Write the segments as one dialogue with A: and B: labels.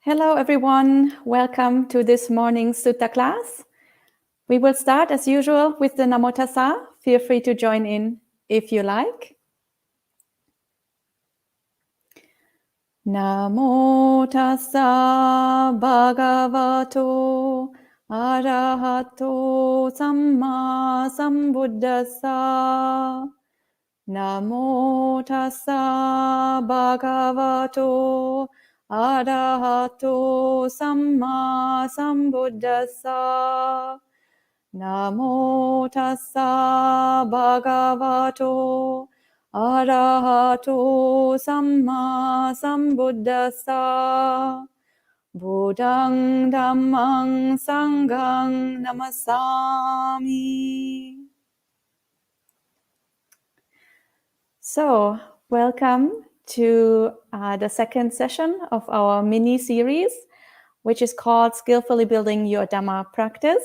A: Hello everyone, welcome to this morning's Sutta class. We will start as usual with the Namo Tassa. Feel free to join in if you like. Namo Tassa Bhagavato Arahato Samma Sambuddhassa. Namo Tassa Bhagavato Arahato Samma Sambuddhassa. Namo Tassa Bhagavato Arahato Samma Sambuddhassa. Buddhang Dhammang Sanghang Namasami. So, welcome to the second session of our mini-series, which is called Skillfully Building Your Dhamma Practice.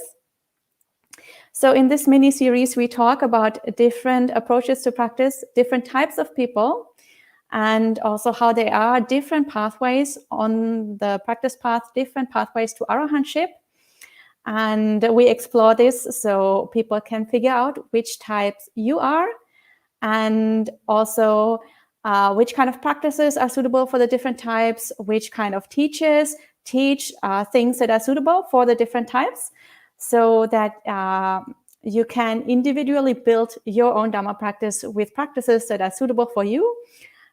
A: So in this mini-series, we talk about different approaches to practice, different types of people, and also how there are different pathways on the practice path, different pathways to arahantship. And we explore this so people can figure out which types you are, and also which kind of practices are suitable for the different types, which kind of teachers teach things that are suitable for the different types, so that you can individually build your own Dhamma practice with practices that are suitable for you.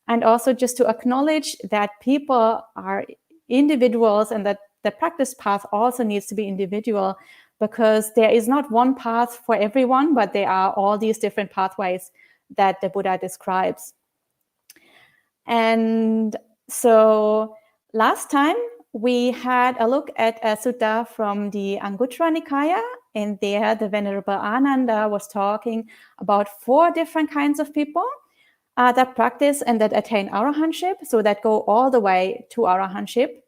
A: And also just to acknowledge that people are individuals and that the practice path also needs to be individual, because there is not one path for everyone, but there are all these different pathways that the Buddha describes. And so last time we had a look at a sutta from the Anguttara Nikaya, and there the Venerable Ananda was talking about 4 different kinds of people that practice and that attain arahantship, so that go all the way to arahantship.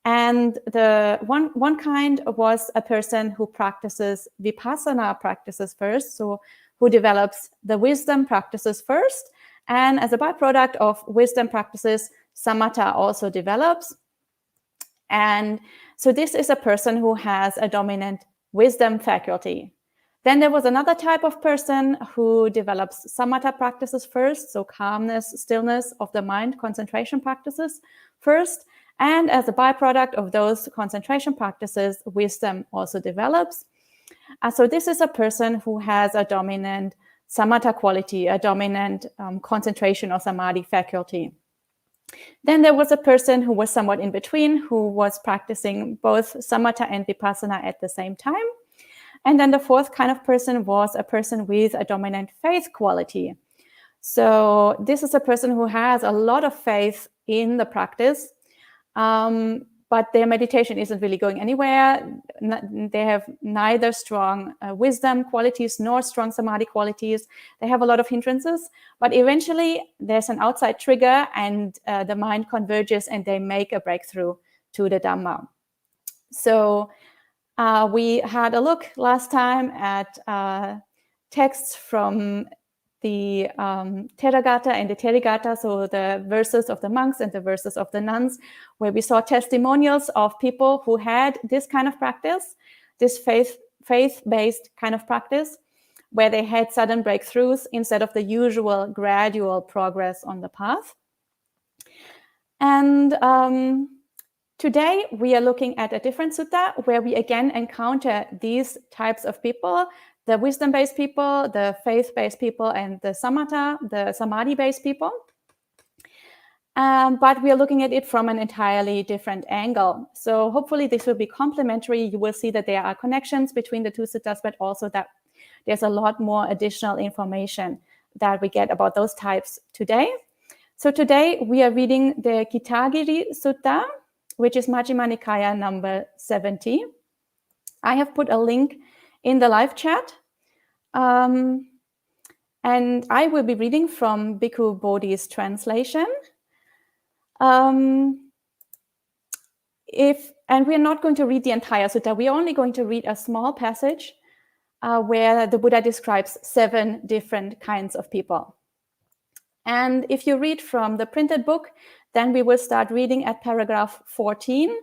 A: And the one kind was a person who practices vipassana practices first, so who develops the wisdom practices first, and as a byproduct of wisdom practices, samatha also develops. And so this is a person who has a dominant wisdom faculty. Then there was another type of person who develops samatha practices first, so calmness, stillness of the mind, concentration practices first, and as a byproduct of those concentration practices, wisdom also develops. So this is a person who has a dominant samatha quality, a dominant concentration or samadhi faculty. Then there was a person who was somewhat in between, who was practicing both samatha and vipassana at the same time. And then the 4th kind of person was a person with a dominant faith quality. So this is a person who has a lot of faith in the practice, but their meditation isn't really going anywhere. They have neither strong wisdom qualities nor strong samadhi qualities. They have a lot of hindrances, but eventually there's an outside trigger and the mind converges and they make a breakthrough to the Dhamma. So we had a look last time at texts from the Theragatha and the Therigatha, so the verses of the monks and the verses of the nuns, where we saw testimonials of people who had this kind of practice, this faith-based kind of practice, where they had sudden breakthroughs instead of the usual gradual progress on the path. And today we are looking at a different sutta where we again encounter these types of people, the wisdom-based people, the faith-based people, and the samatha, the samadhi-based people. But we are looking at it from an entirely different angle. So hopefully this will be complementary. You will see that there are connections between the 2 suttas, but also that there's a lot more additional information that we get about those types today. So today we are reading the Kitagiri Sutta, which is Majjhima Nikaya number 70. I have put a link in the live chat. And I will be reading from Bhikkhu Bodhi's translation. And we're not going to read the entire sutta. We're only going to read a small passage where the Buddha describes 7 different kinds of people. And if you read from the printed book, then we will start reading at paragraph 14.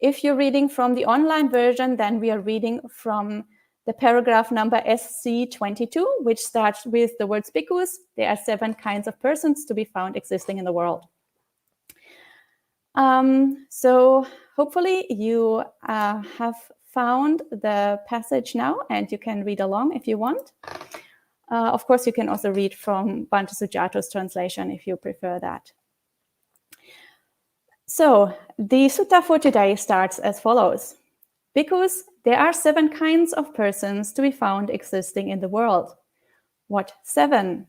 A: If you're reading from the online version, then we are reading from the paragraph number SC22, which starts with the words bhikkhus. There are 7 kinds of persons to be found existing in the world. So hopefully you have found the passage now, and you can read along if you want. Of course, you can also read from Bhante Sujato's translation if you prefer that. So the sutta for today starts as follows. Bhikkhus, there are 7 kinds of persons to be found existing in the world. What 7?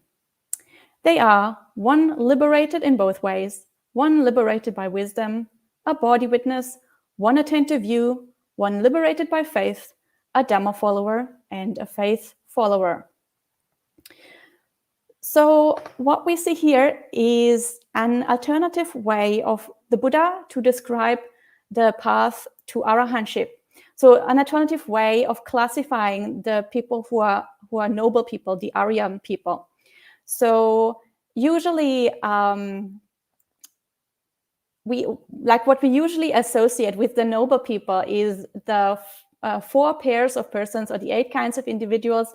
A: They are 1 liberated in both ways, 1 liberated by wisdom, a body witness, 1 attentive view, 1 liberated by faith, a dhamma follower, and a faith follower. So what we see here is an alternative way of the Buddha to describe the path to arahantship. So an alternative way of classifying the people who are noble people, the Aryan people. So usually what we usually associate with the noble people is the 4 pairs of persons, or the 8 kinds of individuals.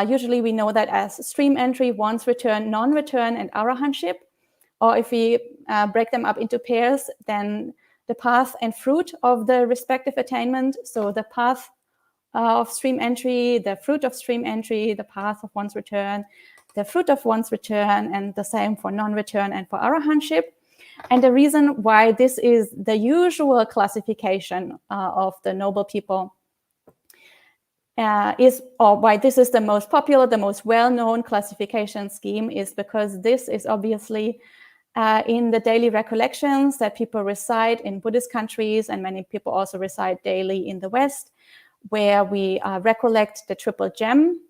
A: Usually we know that as stream entry, once return, non-return, and arahantship. Or if we break them up into pairs, then the path and fruit of the respective attainment. So the path of stream entry, the fruit of stream entry, the path of one's return, the fruit of one's return, and the same for non-return and for arahantship. And the reason why this is the usual classification of the noble people why this is the most popular, the most well-known classification scheme, is because this is obviously in the daily recollections that people recite in Buddhist countries, and many people also recite daily in the West, where we recollect the triple gem.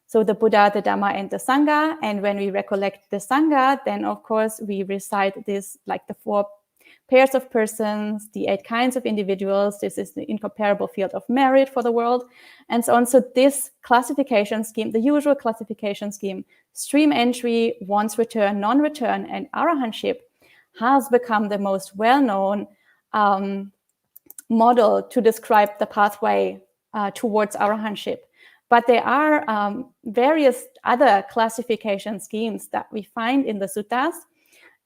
A: So the Buddha, the Dhamma, and the Sangha. And when we recollect the Sangha, then of course we recite this, like the 4 pairs of persons, the 8 kinds of individuals. This is the incomparable field of merit for the world, and so on. So this classification scheme, the usual classification scheme, stream entry, once return, non-return, and arahantship, has become the most well-known model to describe the pathway towards arahantship. But there are various other classification schemes that we find in the suttas.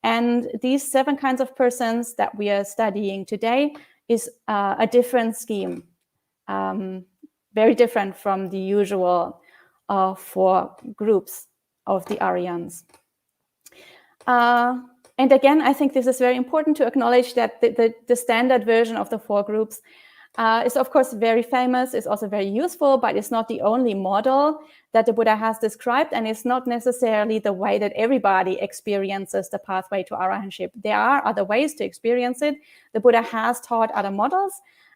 A: And these 7 kinds of persons that we are studying today is a different scheme, very different from the usual 4 groups of the Aryans. And again, I think this is very important to acknowledge that the standard version of the 4 groups is of course very famous, is also very useful, but it's not the only model that the Buddha has described, and it's not necessarily the way that everybody experiences the pathway to arahantship. There are other ways to experience it. The Buddha has taught other models,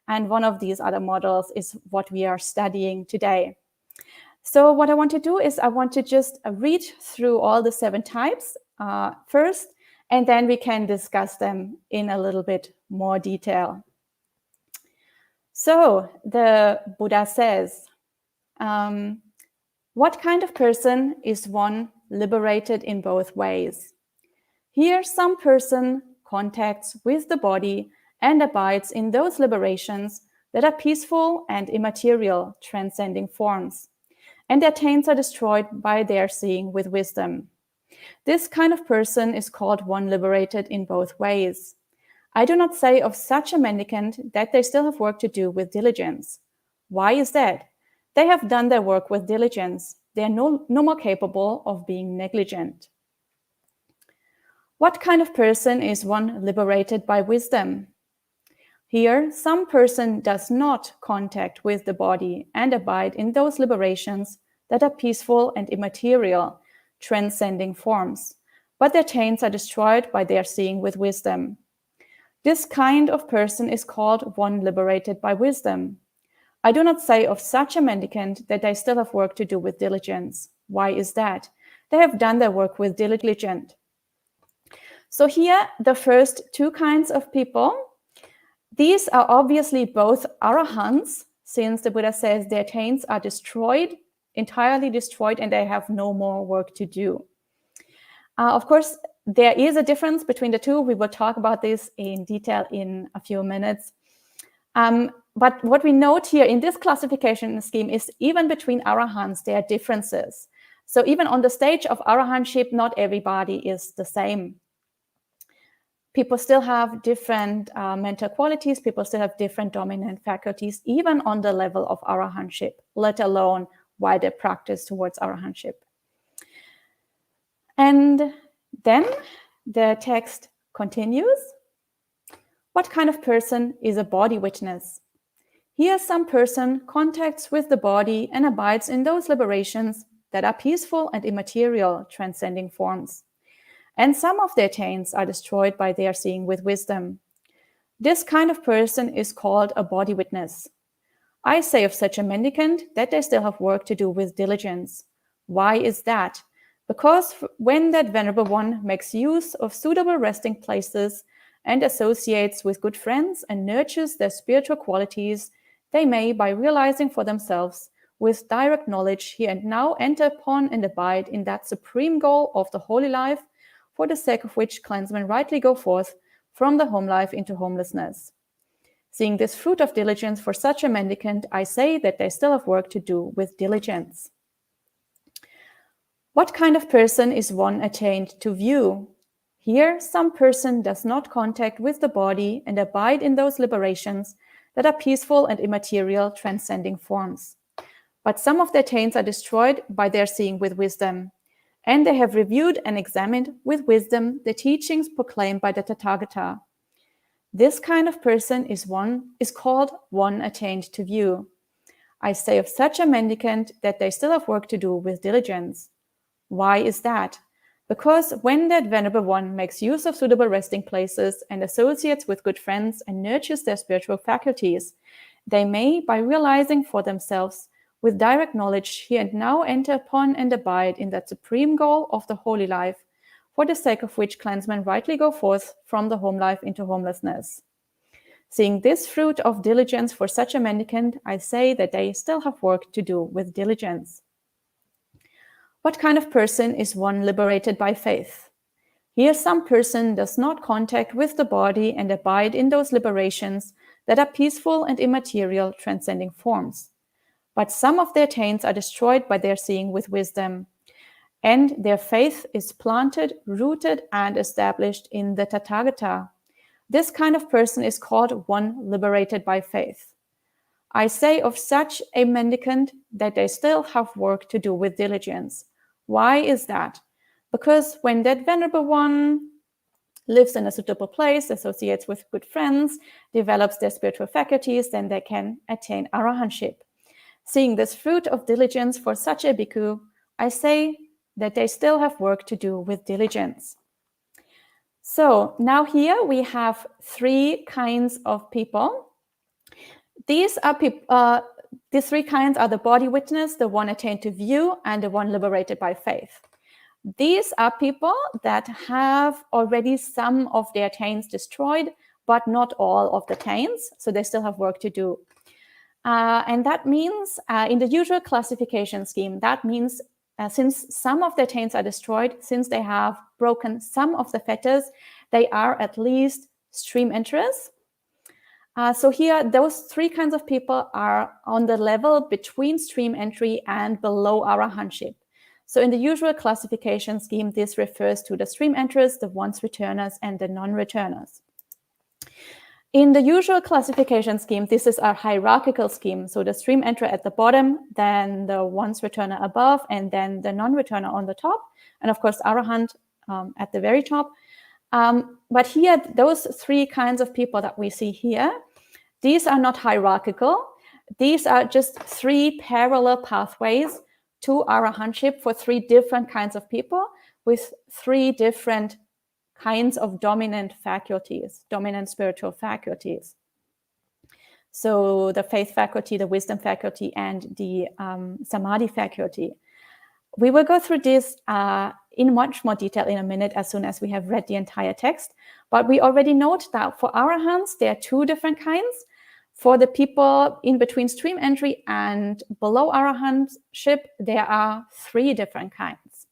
A: and one of these other models is what we are studying today. So what I want to do is I want to just read through all the 7 types first, and then we can discuss them in a little bit more detail. So the Buddha says, what kind of person is one liberated in both ways? Here some person contacts with the body and abides in those liberations that are peaceful and immaterial, transcending forms, and their taints are destroyed by their seeing with wisdom. This kind of person is called one liberated in both ways. I do not say of such a mendicant that they still have work to do with diligence. Why is that? They have done their work with diligence. They are no more capable of being negligent. What kind of person is one liberated by wisdom? Here, some person does not contact with the body and abide in those liberations that are peaceful and immaterial, transcending forms, but their taints are destroyed by their seeing with wisdom. This kind of person is called one liberated by wisdom. I do not say of such a mendicant that they still have work to do with diligence. Why is that? They have done their work with diligence. So here, the first 2 kinds of people, these are obviously both arahants, since the Buddha says their taints are destroyed, entirely destroyed, and they have no more work to do. Of course, there is a difference between the two. We will talk about this in detail in a few minutes. But what we note here in this classification scheme is even between arahants, there are differences. So even on the stage of arahantship, not everybody is the same. People still have different mental qualities. People still have different dominant faculties, even on the level of arahantship, let alone wider practice towards arahantship. And then the text continues. What kind of person is a body witness? Here, some person contacts with the body and abides in those liberations that are peaceful and immaterial, transcending forms. And some of their taints are destroyed by their seeing with wisdom. This kind of person is called a body witness. I say of such a mendicant that they still have work to do with diligence. Why is that? Because when that venerable one makes use of suitable resting places and associates with good friends and nurtures their spiritual qualities, they may, by realizing for themselves, with direct knowledge, here and now enter upon and abide in that supreme goal of the holy life, for the sake of which clansmen rightly go forth from the home life into homelessness. Seeing this fruit of diligence for such a mendicant, I say that they still have work to do with diligence. What kind of person is one attained to view? Here, some person does not contact with the body and abide in those liberations that are peaceful and immaterial, transcending forms. But some of their taints are destroyed by their seeing with wisdom, and they have reviewed and examined with wisdom the teachings proclaimed by the Tathagata. This kind of person is called one attained to view. I say of such a mendicant that they still have work to do with diligence. Why is that? Because when that venerable one makes use of suitable resting places and associates with good friends and nurtures their spiritual faculties, they may, by realizing for themselves, with direct knowledge, here and now enter upon and abide in that supreme goal of the holy life, for the sake of which clansmen rightly go forth from the home life into homelessness. Seeing this fruit of diligence for such a mendicant, I say that they still have work to do with diligence. What kind of person is one liberated by faith? Here, some person does not contact with the body and abide in those liberations that are peaceful and immaterial, transcending forms. But some of their taints are destroyed by their seeing with wisdom, and their faith is planted, rooted, and established in the Tathagata. This kind of person is called one liberated by faith. I say of such a mendicant that they still have work to do with diligence. Why is that? Because when that venerable one lives in a suitable place, associates with good friends, develops their spiritual faculties, then they can attain arahantship. Seeing this fruit of diligence for such a bhikkhu, I say that they still have work to do with diligence. So now here we have three kinds of people. These three kinds are the body witness, the one attained to view, and the one liberated by faith. These are people that have already some of their taints destroyed, but not all of the taints, so they still have work to do. And that means, in the usual classification scheme, that means since some of their taints are destroyed, since they have broken some of the fetters, they are at least stream enterers. So here, those three kinds of people are on the level between stream entry and below arahantship. So in the usual classification scheme, this refers to the stream enterers, the once returners, and the non-returners. In the usual classification scheme, this is our hierarchical scheme. So the stream enterer at the bottom, then the once returner above, and then the non-returner on the top, and of course arahant at the very top. But here, those three kinds of people that we see here, these are not hierarchical. These are just three parallel pathways to arahantship for three different kinds of people with three different kinds of dominant faculties, dominant spiritual faculties. So the faith faculty, the wisdom faculty, and the samadhi faculty. We will go through this in much more detail in a minute as soon as we have read the entire text. But we already note that for arahants, there are two different kinds. For the people in between stream entry and below arahantship, there are three different kinds.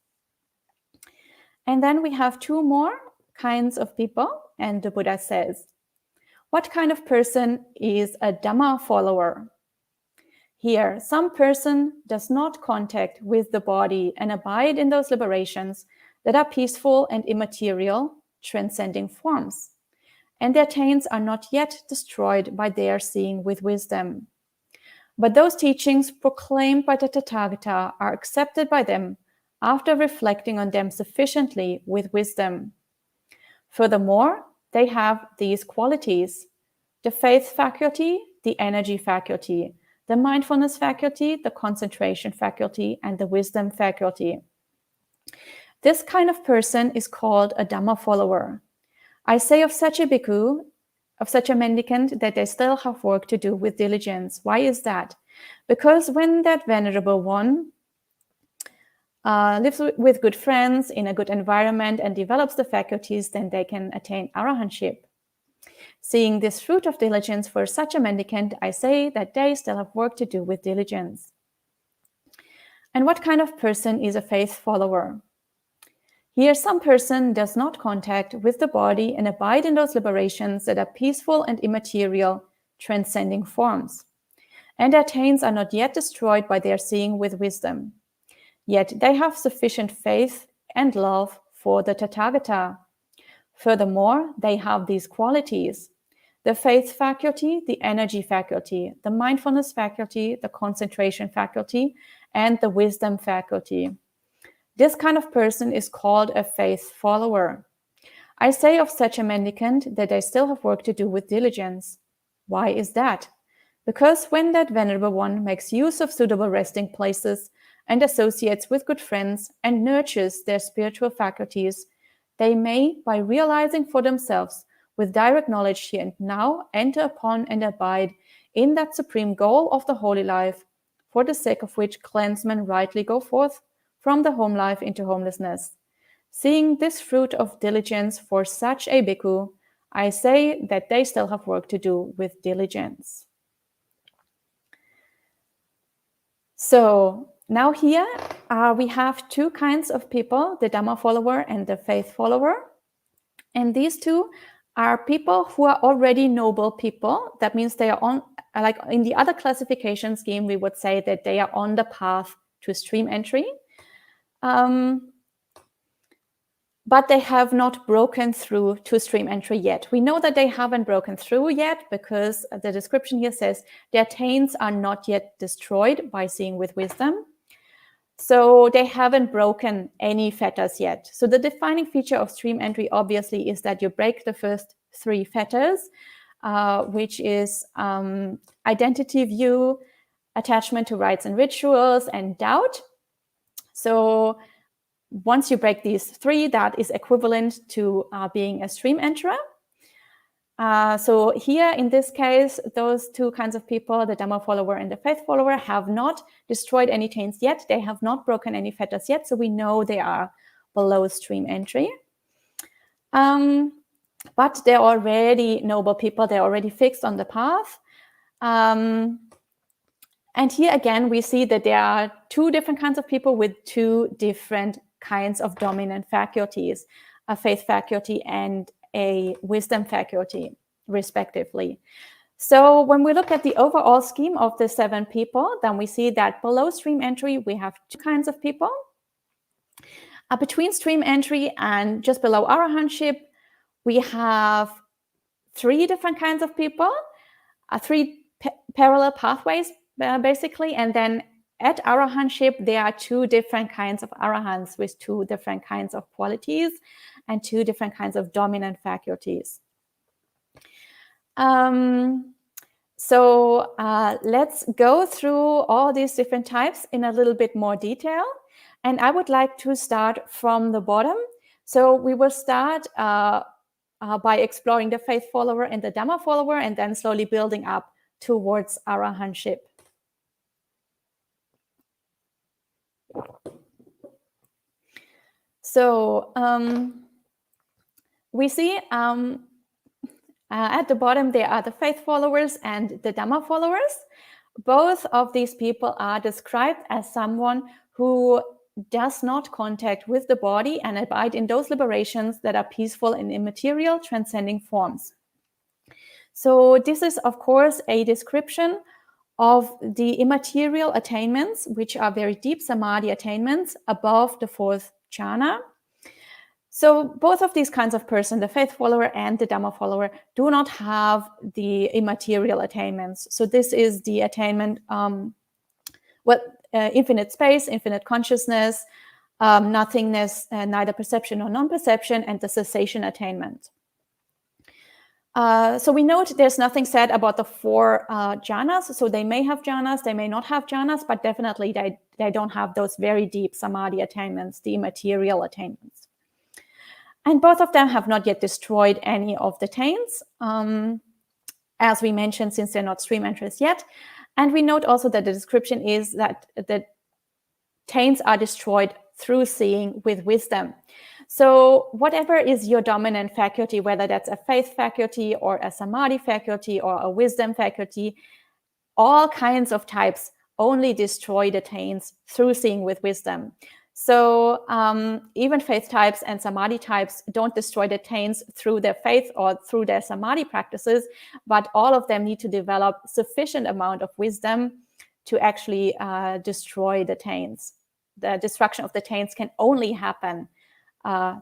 A: And then we have two more kinds of people, and the Buddha says, what kind of person is a Dhamma follower? Here, some person does not contact with the body and abide in those liberations that are peaceful and immaterial, transcending forms. And their taints are not yet destroyed by their seeing with wisdom. But those teachings proclaimed by the Tathagata are accepted by them after reflecting on them sufficiently with wisdom. Furthermore, they have these qualities: the faith faculty, the energy faculty, the mindfulness faculty, the concentration faculty, and the wisdom faculty. This kind of person is called a Dhamma follower. I say of such a bhikkhu, of such a mendicant, that they still have work to do with diligence. Why is that? Because when that venerable one lives with good friends in a good environment and develops the faculties, then they can attain arahantship. Seeing this fruit of diligence for such a mendicant, I say that they still have work to do with diligence. And what kind of person is a faith follower? Here, some person does not contact with the body and abide in those liberations that are peaceful and immaterial, transcending forms. And their taints are not yet destroyed by their seeing with wisdom. Yet they have sufficient faith and love for the Tathagata. Furthermore, they have these qualities: the faith faculty, the energy faculty, the mindfulness faculty, the concentration faculty, and the wisdom faculty. This kind of person is called a faith follower. I say of such a mendicant that they still have work to do with diligence. Why is that? Because when that venerable one makes use of suitable resting places and associates with good friends and nurtures their spiritual faculties, they may, by realizing for themselves with direct knowledge here and now, enter upon and abide in that supreme goal of the holy life, for the sake of which clansmen rightly go forth from the home life into homelessness. Seeing this fruit of diligence for such a bhikkhu, I say that they still have work to do with diligence. So now here we have two kinds of people, the Dhamma follower and the faith follower. And these two are people who are already noble people. That means they are on, like in the other classification scheme, we would say that they are on the path to stream entry. But they have not broken through to stream entry yet. We know that they haven't broken through yet because the description here says their taints are not yet destroyed by seeing with wisdom. So they haven't broken any fetters yet. So the defining feature of stream entry obviously is that you break the first three fetters, which is identity view, attachment to rites and rituals, and doubt. So once you break these three, that is equivalent to being a stream enterer. So here, in this case, those two kinds of people, the Dhamma follower and the faith follower, have not destroyed any taints yet. They have not broken any fetters yet. So we know they are below stream entry. But they're already noble people. They're already fixed on the path. And here again, we see that there are two different kinds of people with two different kinds of dominant faculties, a faith faculty and a wisdom faculty, respectively. So when we look at the overall scheme of the 7 people, then we see that below stream entry, we have two kinds of people. Between stream entry and just below arahantship, we have 3 different kinds of people, 3 parallel pathways, basically. And then at arahantship, there are 2 different kinds of arahants with 2 different kinds of qualities and 2 different kinds of dominant faculties. So let's go through all these different types in a little bit more detail. And I would like to start from the bottom. So we will start by exploring the faith follower and the Dhamma follower, and then slowly building up towards arahantship. So we see at the bottom, there are the faith followers and the Dhamma followers. Both of these people are described as someone who does not contact with the body and abide in those liberations that are peaceful in immaterial, transcending forms. So this is, of course, a description of the immaterial attainments, which are very deep samadhi attainments above the fourth jhana. So both of these kinds of person, the faith follower and the Dhamma follower, do not have the immaterial attainments. So this is the attainment, infinite space, infinite consciousness, nothingness, neither perception nor non-perception, and the cessation attainment. So we note there's nothing said about the four jhanas. So they may have jhanas, they may not have jhanas, but definitely they don't have those very deep samadhi attainments, the immaterial attainments. And both of them have not yet destroyed any of the taints, as we mentioned, since they're not stream entrers yet. And we note also that the description is that the taints are destroyed through seeing with wisdom. So whatever is your dominant faculty, whether that's a faith faculty or a samadhi faculty or a wisdom faculty, all kinds of types only destroy the taints through seeing with wisdom. So even faith types and samadhi types don't destroy the taints through their faith or through their samadhi practices, but all of them need to develop sufficient amount of wisdom to actually destroy the taints. The destruction of the taints can only happen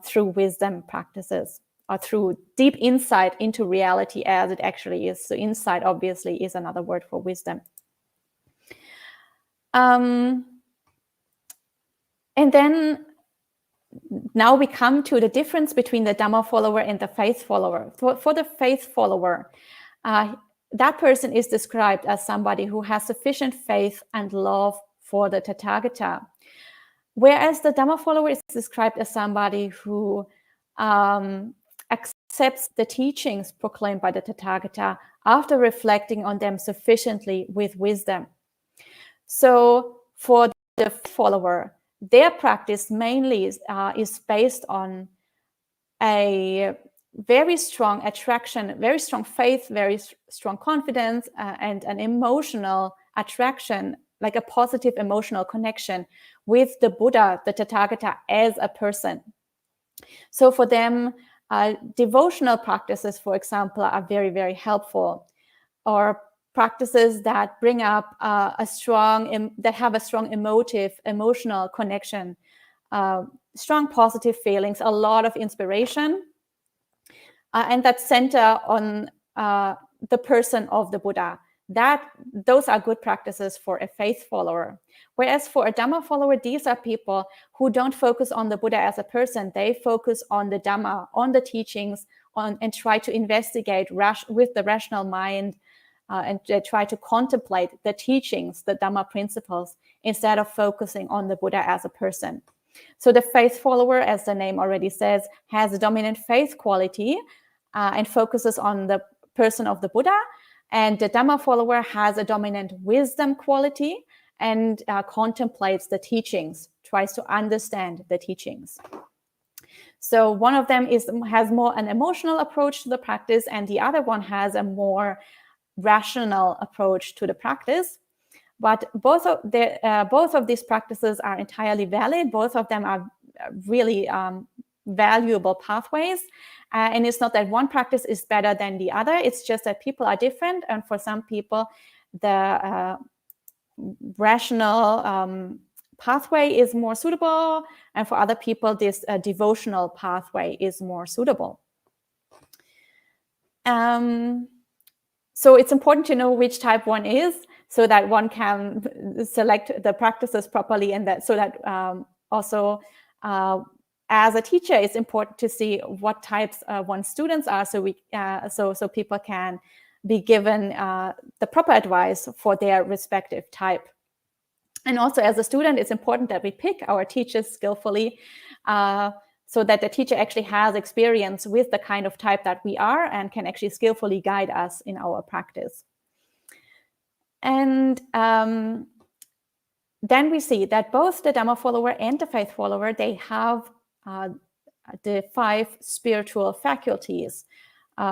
A: through wisdom practices or through deep insight into reality as it actually is. So insight obviously is another word for wisdom. And then now we come to the difference between the Dhamma follower and the faith follower. For the faith follower, that person is described as somebody who has sufficient faith and love for the Tathagata. Whereas the Dhamma follower is described as somebody who accepts the teachings proclaimed by the Tathagata after reflecting on them sufficiently with wisdom. So for the follower, their practice mainly is based on a very strong attraction, very strong faith, very strong confidence, and an emotional attraction, like a positive emotional connection with the Buddha, the Tathagata, as a person. So for them, devotional practices, for example, are very, very helpful, or practices that bring up that have a strong emotional connection, strong positive feelings, a lot of inspiration, and that center on the person of the Buddha. Those are good practices for a faith follower. Whereas for a Dhamma follower, these are people who don't focus on the Buddha as a person. They focus on the Dhamma, on the teachings, and try to investigate with the rational mind, and they try to contemplate the teachings, the Dhamma principles, instead of focusing on the Buddha as a person. So the faith follower, as the name already says, has a dominant faith quality and focuses on the person of the Buddha. And the Dhamma follower has a dominant wisdom quality and contemplates the teachings, tries to understand the teachings. So one of them has more an emotional approach to the practice, and the other one has a more rational approach to the practice. But both of these practices are entirely valid. Both of them are really valuable pathways. And it's not that one practice is better than the other. It's just that people are different. And for some people, the rational pathway is more suitable. And for other people, this devotional pathway is more suitable. So it's important to know which type one is, so that one can select the practices properly, and that so that also as a teacher, it's important to see what types one's students are, so people can be given the proper advice for their respective type. And also as a student, it's important that we pick our teachers skillfully, so that the teacher actually has experience with the kind of type that we are and can actually skillfully guide us in our practice. And then we see that both the Dhamma follower and the faith follower, they have the 5 spiritual faculties,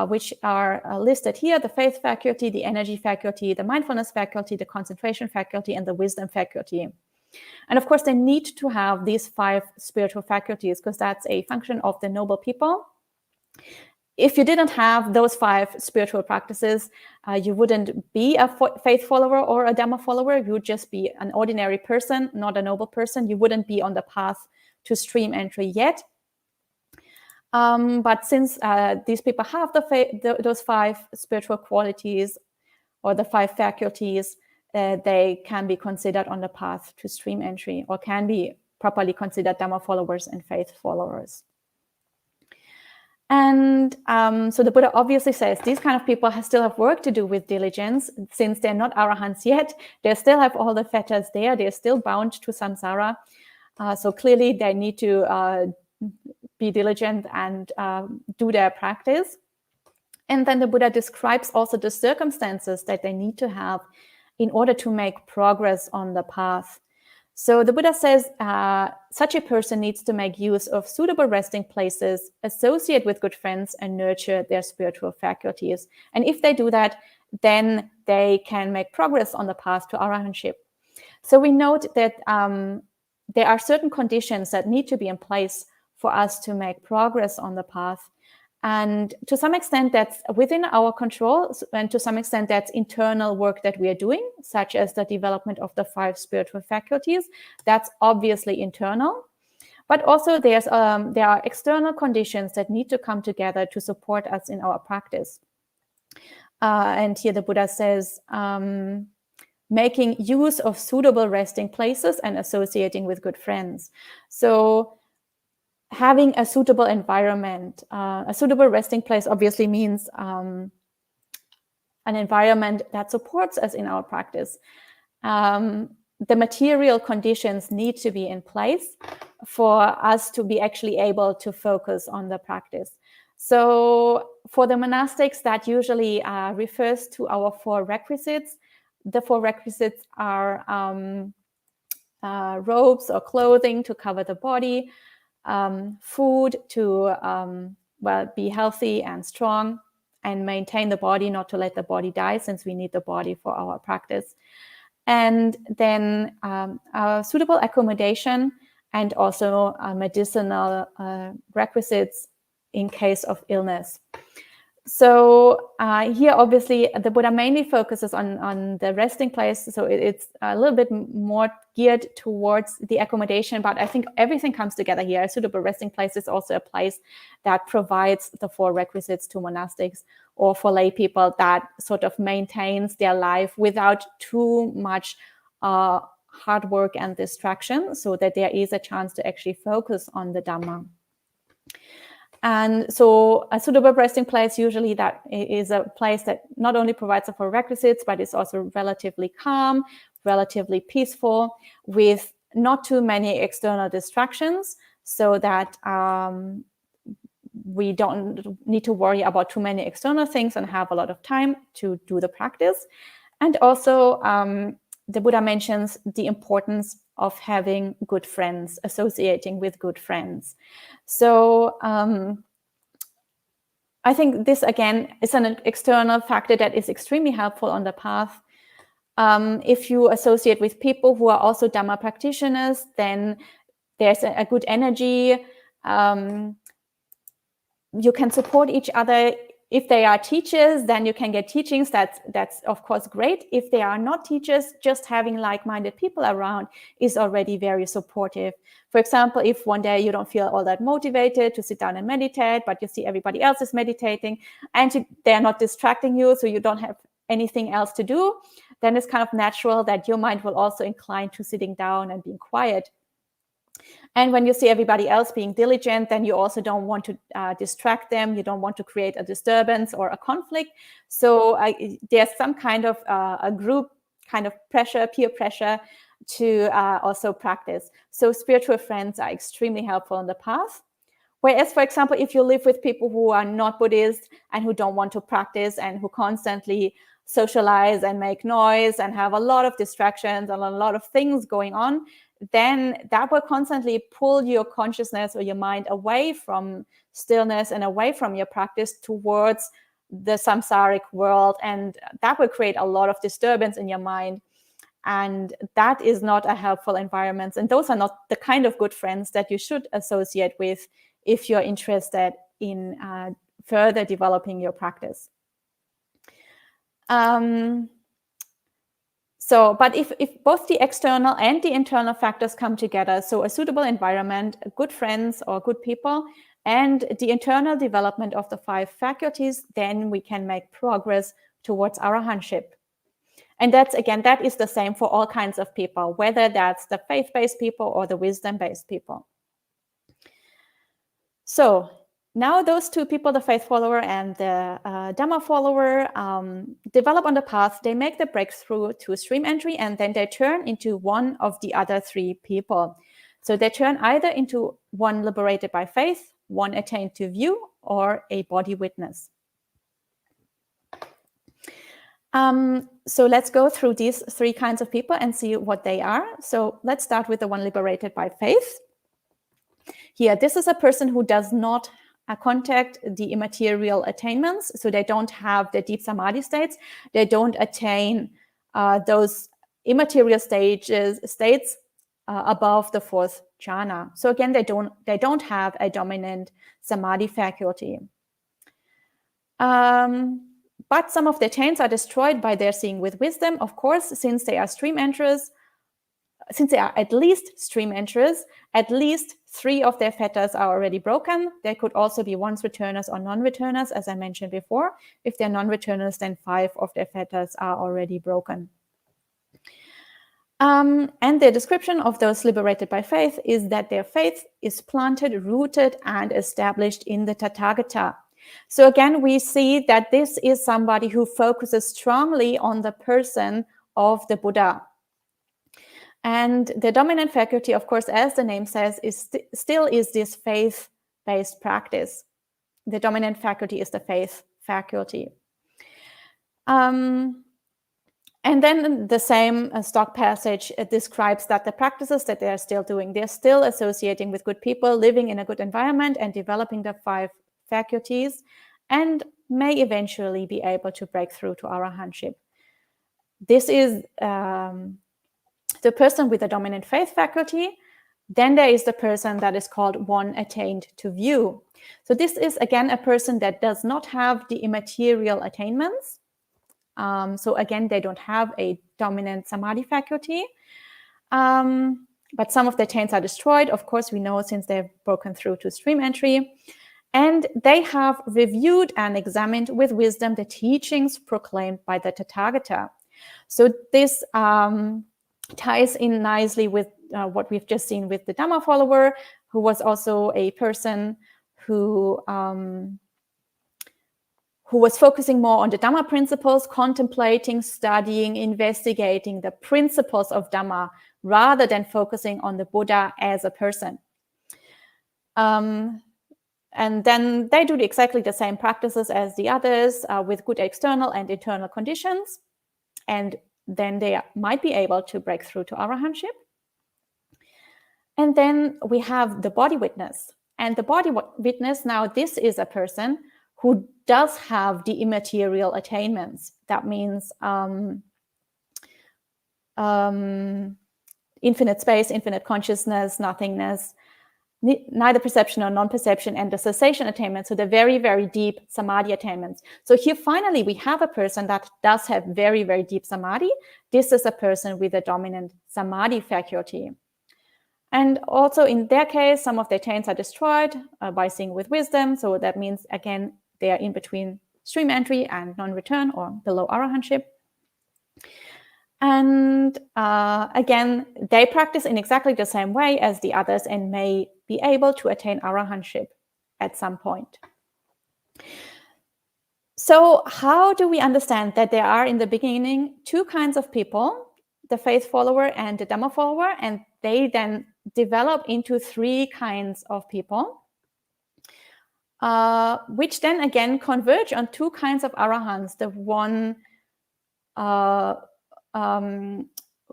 A: which are listed here: the faith faculty, the energy faculty, the mindfulness faculty, the concentration faculty, and the wisdom faculty. And of course, they need to have these 5 spiritual faculties because that's a function of the noble people. If you didn't have those 5 spiritual practices, you wouldn't be a faith follower or a Dhamma follower. You would just be an ordinary person, not a noble person. You wouldn't be on the path to stream entry yet. But since these people have those 5 spiritual qualities or the 5 faculties, they can be considered on the path to stream entry, or can be properly considered Dhamma followers and faith followers. And so the Buddha obviously says these kind of people still have work to do with diligence, since they're not arahants yet. They still have all the fetters there. They're still bound to samsara. So clearly they need to be diligent and do their practice. And then the Buddha describes also the circumstances that they need to have in order to make progress on the path. So the Buddha says such a person needs to make use of suitable resting places, associate with good friends, and nurture their spiritual faculties. And if they do that, then they can make progress on the path to arahantship. So we note that there are certain conditions that need to be in place for us to make progress on the path. And to some extent, that's within our control, and to some extent, that's internal work that we are doing, such as the development of the 5 spiritual faculties. That's obviously internal. But also there are external conditions that need to come together to support us in our practice. And here the Buddha says, making use of suitable resting places and associating with good friends. So having a suitable environment, a suitable resting place obviously means an environment that supports us in our practice. The material conditions need to be in place for us to be actually able to focus on the practice. So for the monastics, that usually refers to our 4 requisites. The 4 requisites are robes or clothing to cover the body, food to be healthy and strong and maintain the body, not to let the body die, since we need the body for our practice. And then suitable accommodation, and also medicinal requisites in case of illness. So here, obviously, the Buddha mainly focuses on the resting place. So it's a little bit more geared towards the accommodation, but I think everything comes together here. A suitable resting place is also a place that provides the 4 requisites to monastics or for lay people, that sort of maintains their life without too much hard work and distraction, so that there is a chance to actually focus on the Dhamma. And so a suitable resting place, usually that is a place that not only provides the 4 requisites, but is also relatively calm, relatively peaceful, with not too many external distractions, so that we don't need to worry about too many external things and have a lot of time to do the practice. And also the Buddha mentions the importance of having good friends, associating with good friends. So I think this, again, is an external factor that is extremely helpful on the path. If you associate with people who are also Dhamma practitioners, then there's a good energy. You can support each other. If they are teachers, then you can get teachings. That's of course great. If they are not teachers, just having like-minded people around is already very supportive. For example, if one day you don't feel all that motivated to sit down and meditate, but you see everybody else is meditating and they're not distracting you, so you don't have anything else to do, then it's kind of natural that your mind will also incline to sitting down and being quiet. And when you see everybody else being diligent, then you also don't want to distract them. You don't want to create a disturbance or a conflict. So there's some kind of a group kind of pressure, peer pressure, to also practice. So spiritual friends are extremely helpful on the path. Whereas, for example, if you live with people who are not Buddhist and who don't want to practice and who constantly socialize and make noise and have a lot of distractions and a lot of things going on, then that will constantly pull your consciousness or your mind away from stillness and away from your practice towards the samsaric world. And that will create a lot of disturbance in your mind. And that is not a helpful environment. And those are not the kind of good friends that you should associate with if you're interested in further developing your practice. But if both the external and the internal factors come together, so a suitable environment, good friends or good people, and the internal development of the 5 faculties, then we can make progress towards arahantship. And that's, again, that is the same for all kinds of people, whether that's the faith-based people or the wisdom-based people. So now those 2 people, the faith follower and the dhamma follower, develop on the path. They make the breakthrough to stream entry, and then they turn into one of the other 3 people. So they turn either into one liberated by faith, one attained to view, or a body witness. So let's go through these 3 kinds of people and see what they are. So let's start with the one liberated by faith. Here, this is a person who does not contact the immaterial attainments. So they don't have the deep samadhi states. They don't attain those immaterial states above the 4th jhana. So again, they don't have a dominant samadhi faculty. But some of their chains are destroyed by their seeing with wisdom, of course, since they are stream enterers. Since they are at least stream enterers, at least 3 of their fetters are already broken. They could also be once returners or non-returners, as I mentioned before. If they're non-returners, then 5 of their fetters are already broken. And the description of those liberated by faith is that their faith is planted, rooted, and established in the Tathagata. So again, we see that this is somebody who focuses strongly on the person of the Buddha. And the dominant faculty, of course, as the name says, still is this faith-based practice. The dominant faculty is the faith faculty. And then the same stock passage describes that the practices that they are still doing, they're still associating with good people, living in a good environment, and developing the 5 faculties, and may eventually be able to break through to arahantship. This is the person with the dominant faith faculty. Then there is the person that is called one attained to view. So this is, again, a person that does not have the immaterial attainments. So again, they don't have a dominant samadhi faculty. But some of their chains are destroyed, of course, we know, since they've broken through to stream entry. And they have reviewed and examined with wisdom the teachings proclaimed by the Tathagata. So this ties in nicely with what we've just seen with the Dhamma follower, who was also a person who was focusing more on the Dhamma principles, contemplating, studying, investigating the principles of Dhamma, rather than focusing on the Buddha as a person. And then they do exactly the same practices as the others with good external and internal conditions. And then they might be able to break through to arahantship. And then we have the body witness. And the body witness, now this is a person who does have the immaterial attainments. That means infinite space, infinite consciousness, nothingness, neither perception nor non-perception, and the cessation attainment, so the very, very deep samadhi attainments. So here, finally, we have a person that does have very, very deep samadhi. This is a person with a dominant samadhi faculty. And also in their case, some of their chains are destroyed by seeing with wisdom. So that means, again, they are in between stream entry and non-return, or below arahantship. And again, they practice in exactly the same way as the others and may be able to attain arahantship at some point. So how do we understand that there are, in the beginning, 2 kinds of people, the faith follower and the Dhamma follower, and they then develop into 3 kinds of people, which then again converge on 2 kinds of arahants, the one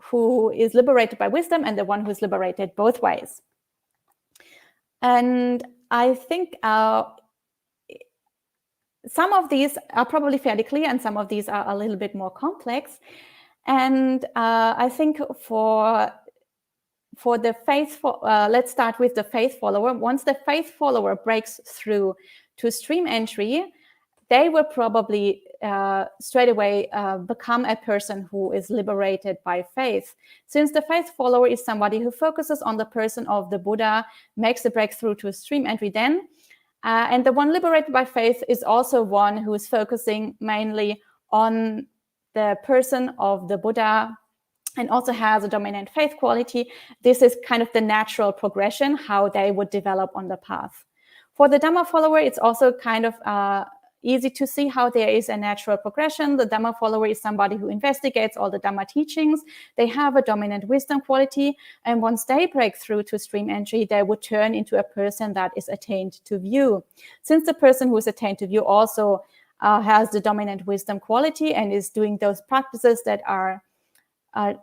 A: who is liberated by wisdom and the one who is liberated both ways. And I think some of these are probably fairly clear and some of these are a little bit more complex. And I think for the faithful, let's start with the faith follower. Once the faith follower breaks through to stream entry, they will probably straight away become a person who is liberated by faith. Since the faith follower is somebody who focuses on the person of the Buddha, makes the breakthrough to stream entry then. And the one liberated by faith is also one who is focusing mainly on the person of the Buddha and also has a dominant faith quality. This is kind of the natural progression, how they would develop on the path. For the Dhamma follower, it's also kind of easy to see how there is a natural progression. The Dhamma follower is somebody who investigates all the Dhamma teachings. They have a dominant wisdom quality. And once they break through to stream entry, they would turn into a person that is attained to view. Since the person who is attained to view also has the dominant wisdom quality and is doing those practices that are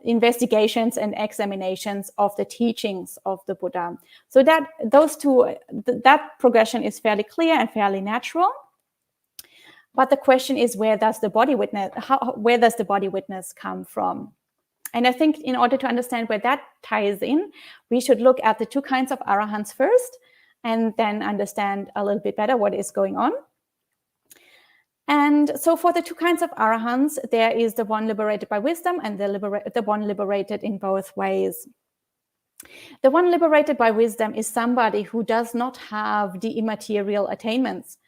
A: investigations and examinations of the teachings of the Buddha. So that that progression is fairly clear and fairly natural. But the question is, where does the body witness come from? And I think in order to understand where that ties in, we should look at the two kinds of arahants first, and then understand a little bit better what is going on. And so for the two kinds of arahants, there is the one liberated by wisdom and the one liberated in both ways. The one liberated by wisdom is somebody who does not have the immaterial attainments.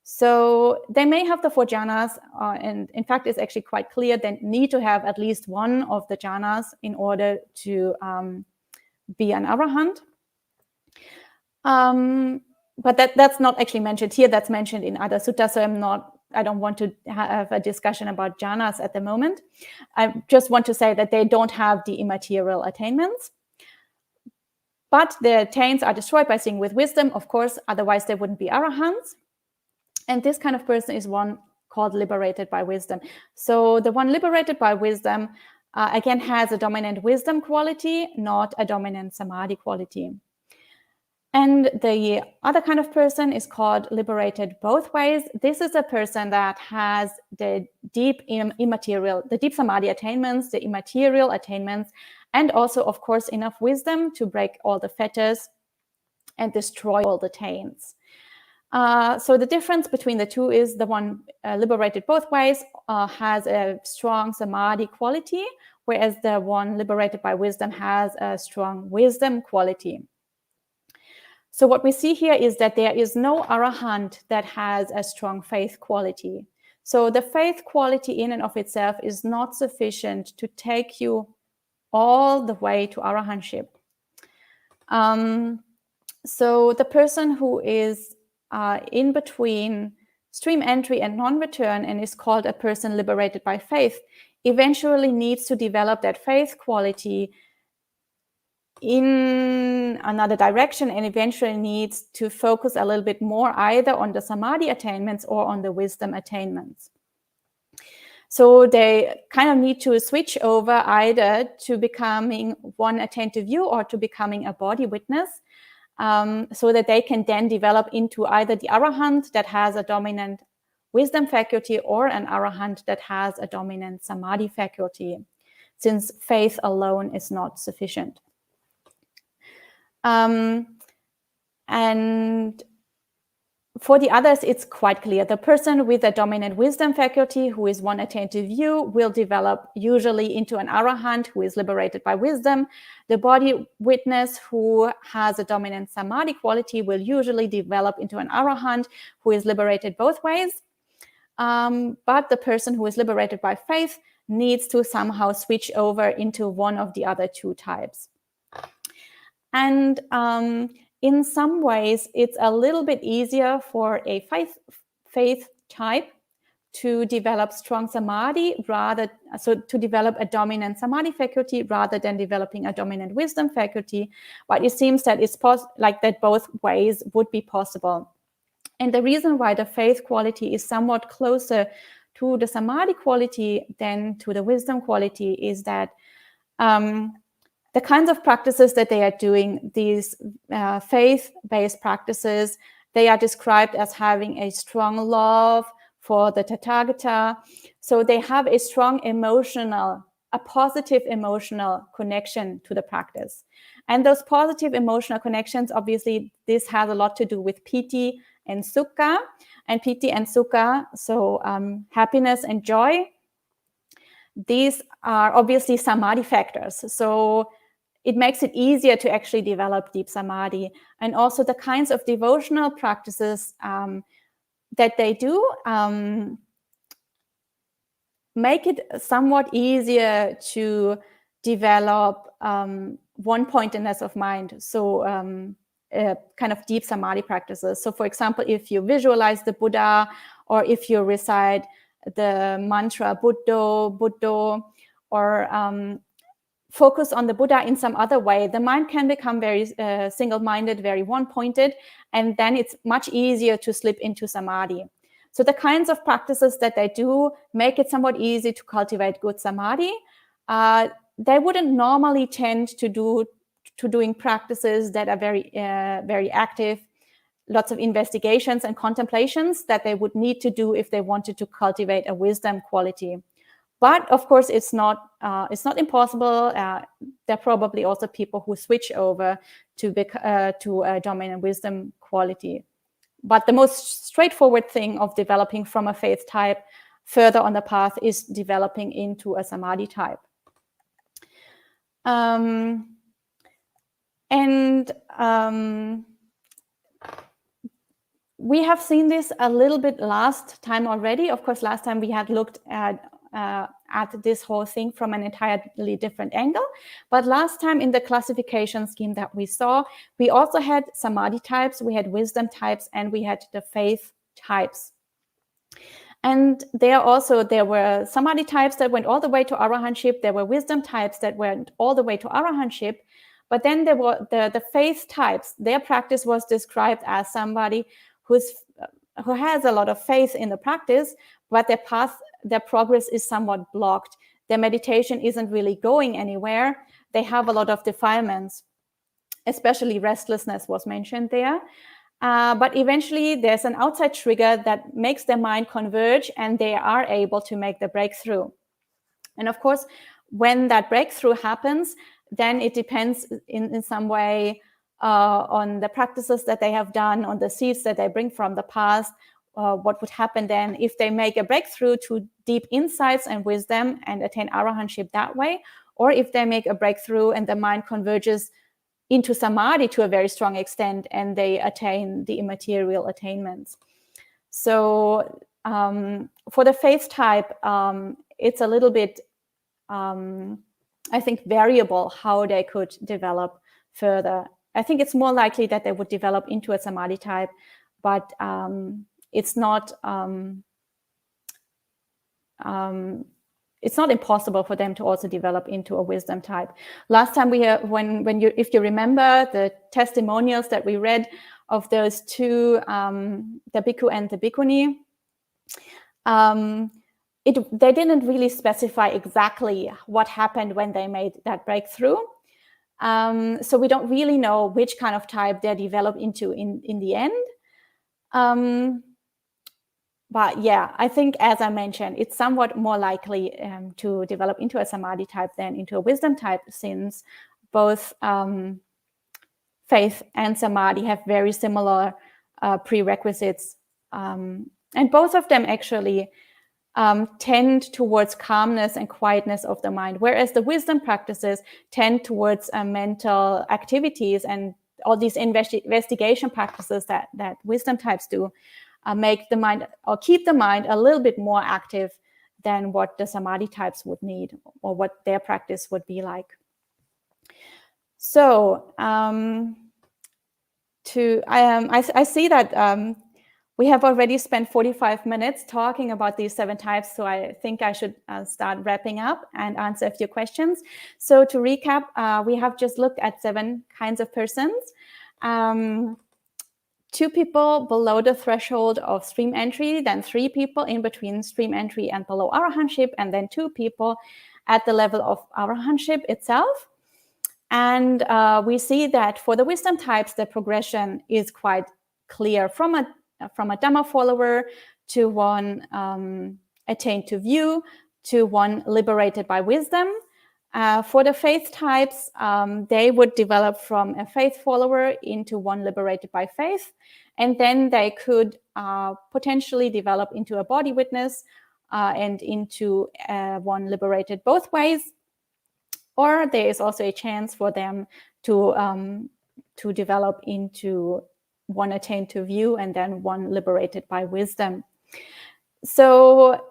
A: So they may have the 4 jhanas, and in fact, it's actually quite clear they need to have at least one of the jhanas in order to be an arahant. But that's not actually mentioned here. That's mentioned in other suttas. So I don't want to have a discussion about jhanas at the moment. I just want to say that they don't have the immaterial attainments. But their attains are destroyed by seeing with wisdom, of course, otherwise they wouldn't be arahants. And this kind of person is one called liberated by wisdom. So the one liberated by wisdom, again, has a dominant wisdom quality, not a dominant samadhi quality. And the other kind of person is called liberated both ways. This is a person that has the deep immaterial, the deep samadhi attainments, the immaterial attainments, and also, of course, enough wisdom to break all the fetters and destroy all the taints. So the difference between the two is the one liberated both ways has a strong samadhi quality, whereas the one liberated by wisdom has a strong wisdom quality. So what we see here is that there is no arahant that has a strong faith quality. So the faith quality in and of itself is not sufficient to take you all the way to arahantship. So the person who is in between stream entry and non-return and is called a person liberated by faith eventually needs to develop that faith quality in another direction and eventually needs to focus a little bit more either on the samadhi attainments or on the wisdom attainments. So they kind of need to switch over either to becoming one attentive view or to becoming a body witness, so that they can then develop into either the arahant that has a dominant wisdom faculty or an arahant that has a dominant samadhi faculty, since faith alone is not sufficient. And for the others, it's quite clear. The person with a dominant wisdom faculty who is one attentive view will develop usually into an arahant who is liberated by wisdom. The body witness who has a dominant samadhi quality will usually develop into an arahant who is liberated both ways. But the person who is liberated by faith needs to somehow switch over into one of the other two types. And in some ways, it's a little bit easier for a faith type to develop strong samadhi to develop a dominant samadhi faculty rather than developing a dominant wisdom faculty. But it seems that it's like that both ways would be possible. And the reason why the faith quality is somewhat closer to the samadhi quality than to the wisdom quality is that the kinds of practices that they are doing, these faith-based practices, they are described as having a strong love for the Tathagata. So they have a strong emotional a positive emotional connection to the practice. And those positive emotional connections, obviously, this has a lot to do with piti and sukha. And piti and sukha, so happiness and joy, these are obviously samadhi factors. So it makes it easier to actually develop deep samadhi. And also the kinds of devotional practices that they do make it somewhat easier to develop one-pointedness of mind. So kind of deep samadhi practices. So for example, if you visualize the Buddha, or if you recite the mantra Buddho, Buddho, or focus on the Buddha in some other way, the mind can become very single-minded, very one-pointed, and then it's much easier to slip into samadhi. So the kinds of practices that they do make it somewhat easy to cultivate good samadhi. They wouldn't normally tend to doing practices that are very, very active, lots of investigations and contemplations that they would need to do if they wanted to cultivate a wisdom quality. But of course, it's not impossible. There are probably also people who switch over to a dominant wisdom quality. But the most straightforward thing of developing from a faith type further on the path is developing into a samadhi type. We have seen this a little bit last time already. Of course, last time we had looked at this whole thing from an entirely different angle. But last time in the classification scheme that we saw, we also had samadhi types, we had wisdom types, and we had the faith types. And there were samadhi types that went all the way to arahantship. There were wisdom types that went all the way to arahantship. But then there were the faith types. Their practice was described as somebody who has a lot of faith in the practice, but their progress is somewhat blocked. Their meditation isn't really going anywhere. They have a lot of defilements, especially restlessness was mentioned there. But eventually there's an outside trigger that makes their mind converge, and they are able to make the breakthrough. And of course, when that breakthrough happens, then it depends in some way on the practices that they have done, on the seeds that they bring from the past. What would happen then if they make a breakthrough to deep insights and wisdom and attain arahantship that way, or if they make a breakthrough and the mind converges into samadhi to a very strong extent and they attain the immaterial attainments. So for the faith type, it's a little bit, I think, variable how they could develop further. I think it's more likely that they would develop into a samadhi type, but it's not impossible for them to also develop into a wisdom type. Last time if you remember the testimonials that we read of those two, the bhikkhu and the bhikkhuni, they didn't really specify exactly what happened when they made that breakthrough. So we don't really know which kind of type they develop into in the end. But yeah, I think, as I mentioned, it's somewhat more likely to develop into a samadhi type than into a wisdom type, since both faith and samadhi have very similar prerequisites. And both of them actually tend towards calmness and quietness of the mind, whereas the wisdom practices tend towards mental activities, and all these investigation practices that wisdom types do make the mind, or keep the mind, a little bit more active than what the samadhi types would need, or what their practice would be like. So I see that we have already spent 45 minutes talking about these 7 types, so I think I should start wrapping up and answer a few questions. So to recap, we have just looked at 7 kinds of persons. 2 people below the threshold of stream entry, then 3 people in between stream entry and below arahantship, and then 2 people at the level of arahantship itself. And we see that for the wisdom types, the progression is quite clear, from a dhamma follower to one attained to view, to one liberated by wisdom. For the faith types, they would develop from a faith follower into one liberated by faith, and then they could potentially develop into a body witness and into one liberated both ways. Or there is also a chance for them to develop into one attained to view and then one liberated by wisdom. So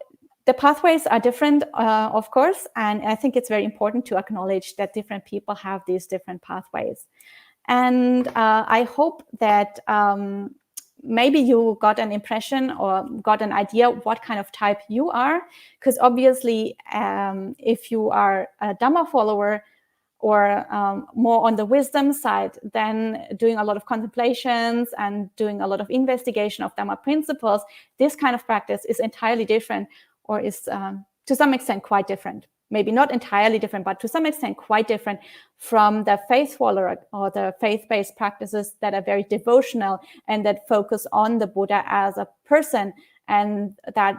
A: the pathways are different, of course, and I think it's very important to acknowledge that different people have these different pathways. And I hope that maybe you got an impression or got an idea what kind of type you are, because obviously if you are a Dhamma follower or more on the wisdom side, then doing a lot of contemplations and doing a lot of investigation of Dhamma principles, this kind of practice is entirely different, or is to some extent quite different. Maybe not entirely different, but to some extent quite different from the faith follower or the faith-based practices that are very devotional and that focus on the Buddha as a person, and that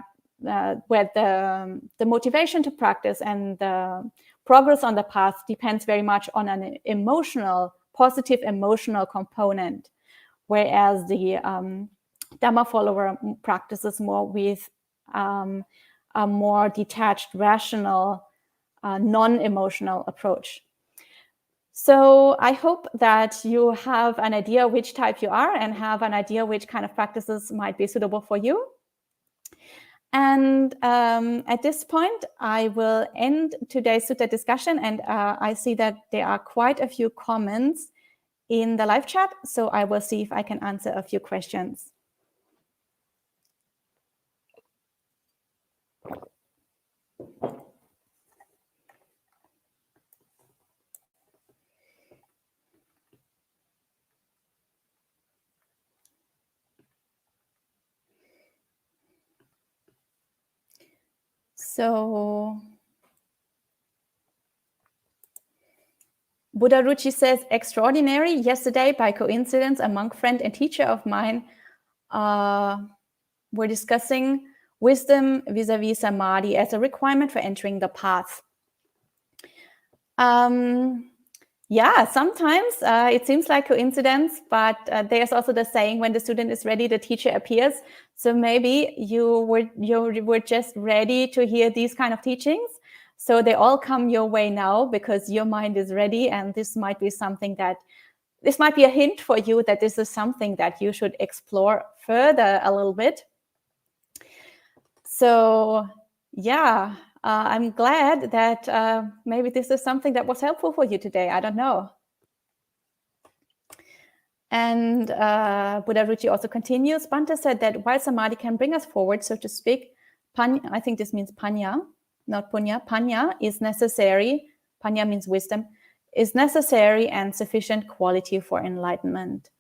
A: where the motivation to practice and the progress on the path depends very much on an emotional, positive emotional component, whereas the Dhamma follower practices more with a more detached, rational, non-emotional approach. So I hope that you have an idea which type you are and have an idea which kind of practices might be suitable for you. And at this point, I will end today's sutta discussion. And I see that there are quite a few comments in the live chat. So I will see if I can answer a few questions. So Buddha Ruchi says, extraordinary. Yesterday, by coincidence, a monk friend and teacher of mine were discussing wisdom vis-a-vis samadhi as a requirement for entering the path. Yeah, sometimes it seems like coincidence, but there's also the saying, when the student is ready, the teacher appears. So maybe you were just ready to hear these kind of teachings. So they all come your way now because your mind is ready, and this might be something this might be a hint for you that this is something that you should explore further a little bit. So yeah, I'm glad that maybe this is something that was helpful for you today. I don't know. And Buddha Ruchi also continues. Bhante said that while samadhi can bring us forward, so to speak, I think this means panya, not punya. Panya is necessary. Panya means wisdom, is necessary and sufficient quality for enlightenment.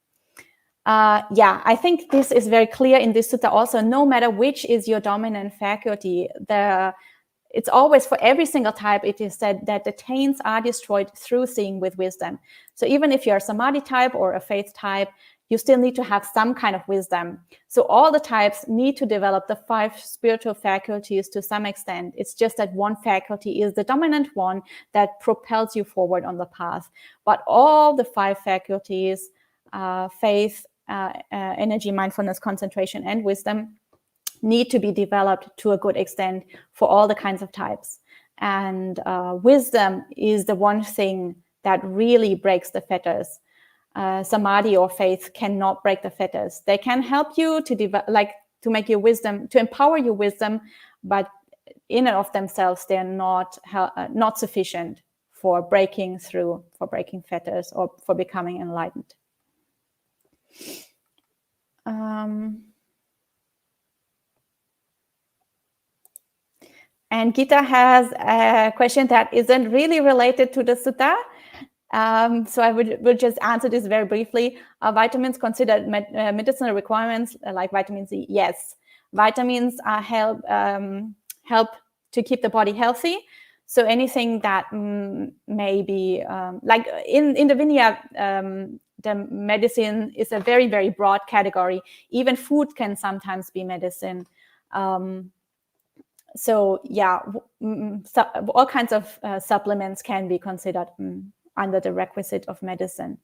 A: Yeah, I think this is very clear in this sutta also. No matter which is your dominant faculty, it's always, for every single type, it is said that the taints are destroyed through seeing with wisdom. So even if you're a samadhi type or a faith type, you still need to have some kind of wisdom. So all the types need to develop the 5 spiritual faculties to some extent. It's just that one faculty is the dominant one that propels you forward on the path. But all the 5 faculties, faith, energy, mindfulness, concentration, and wisdom, need to be developed to a good extent for all the kinds of types. And wisdom is the one thing that really breaks the fetters. Samadhi or faith cannot break the fetters. They can help you to make your wisdom, to empower your wisdom, but in and of themselves, they're not sufficient for breaking through, for breaking fetters, or for becoming enlightened. And Gita has a question that isn't really related to the sutta. So I would just answer this very briefly. Vitamins considered medicinal requirements like vitamin C? Yes. Vitamins help to keep the body healthy. So anything that may be, like in the Vinaya, the medicine is a very, very broad category. Even food can sometimes be medicine. So yeah, all kinds of supplements can be considered under the requisite of medicine.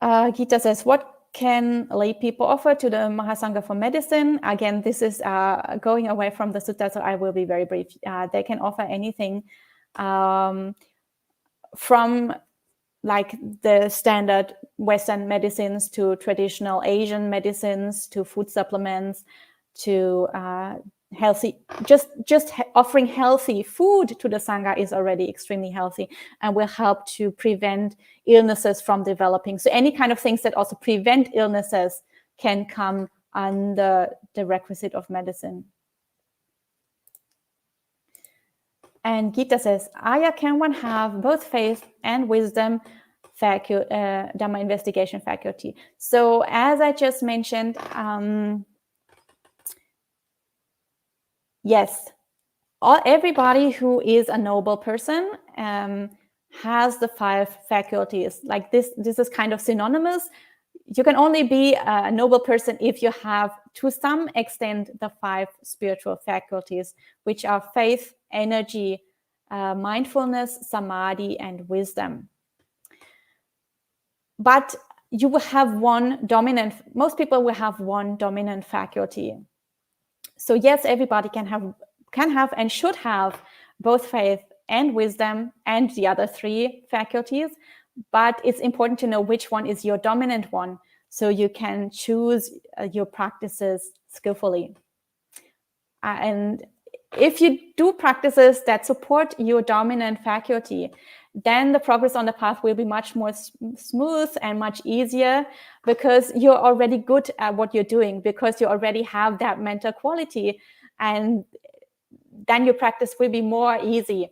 A: Gita says, what can lay people offer to the Mahasangha for medicine? Again, this is going away from the sutta, so I will be very brief. They can offer anything from like the standard Western medicines to traditional Asian medicines to food supplements to healthy, just offering healthy food to the Sangha is already extremely healthy and will help to prevent illnesses from developing. So any kind of things that also prevent illnesses can come under the requisite of medicine. And Gita says, Aya, can one have both faith and wisdom Dhamma investigation faculty? So as I just mentioned, yes, everybody who is a noble person has the 5 faculties. Like this is kind of synonymous. You can only be a noble person if you have, to some extent, the 5 spiritual faculties, which are faith, energy, mindfulness, samadhi, and wisdom. But you will have most people will have one dominant faculty. So yes, everybody can have and should have both faith and wisdom and the other 3 faculties, but it's important to know which one is your dominant one so you can choose your practices skillfully. And if you do practices that support your dominant faculty, then the progress on the path will be much more smooth and much easier because you're already good at what you're doing, because you already have that mental quality, and then your practice will be more easy.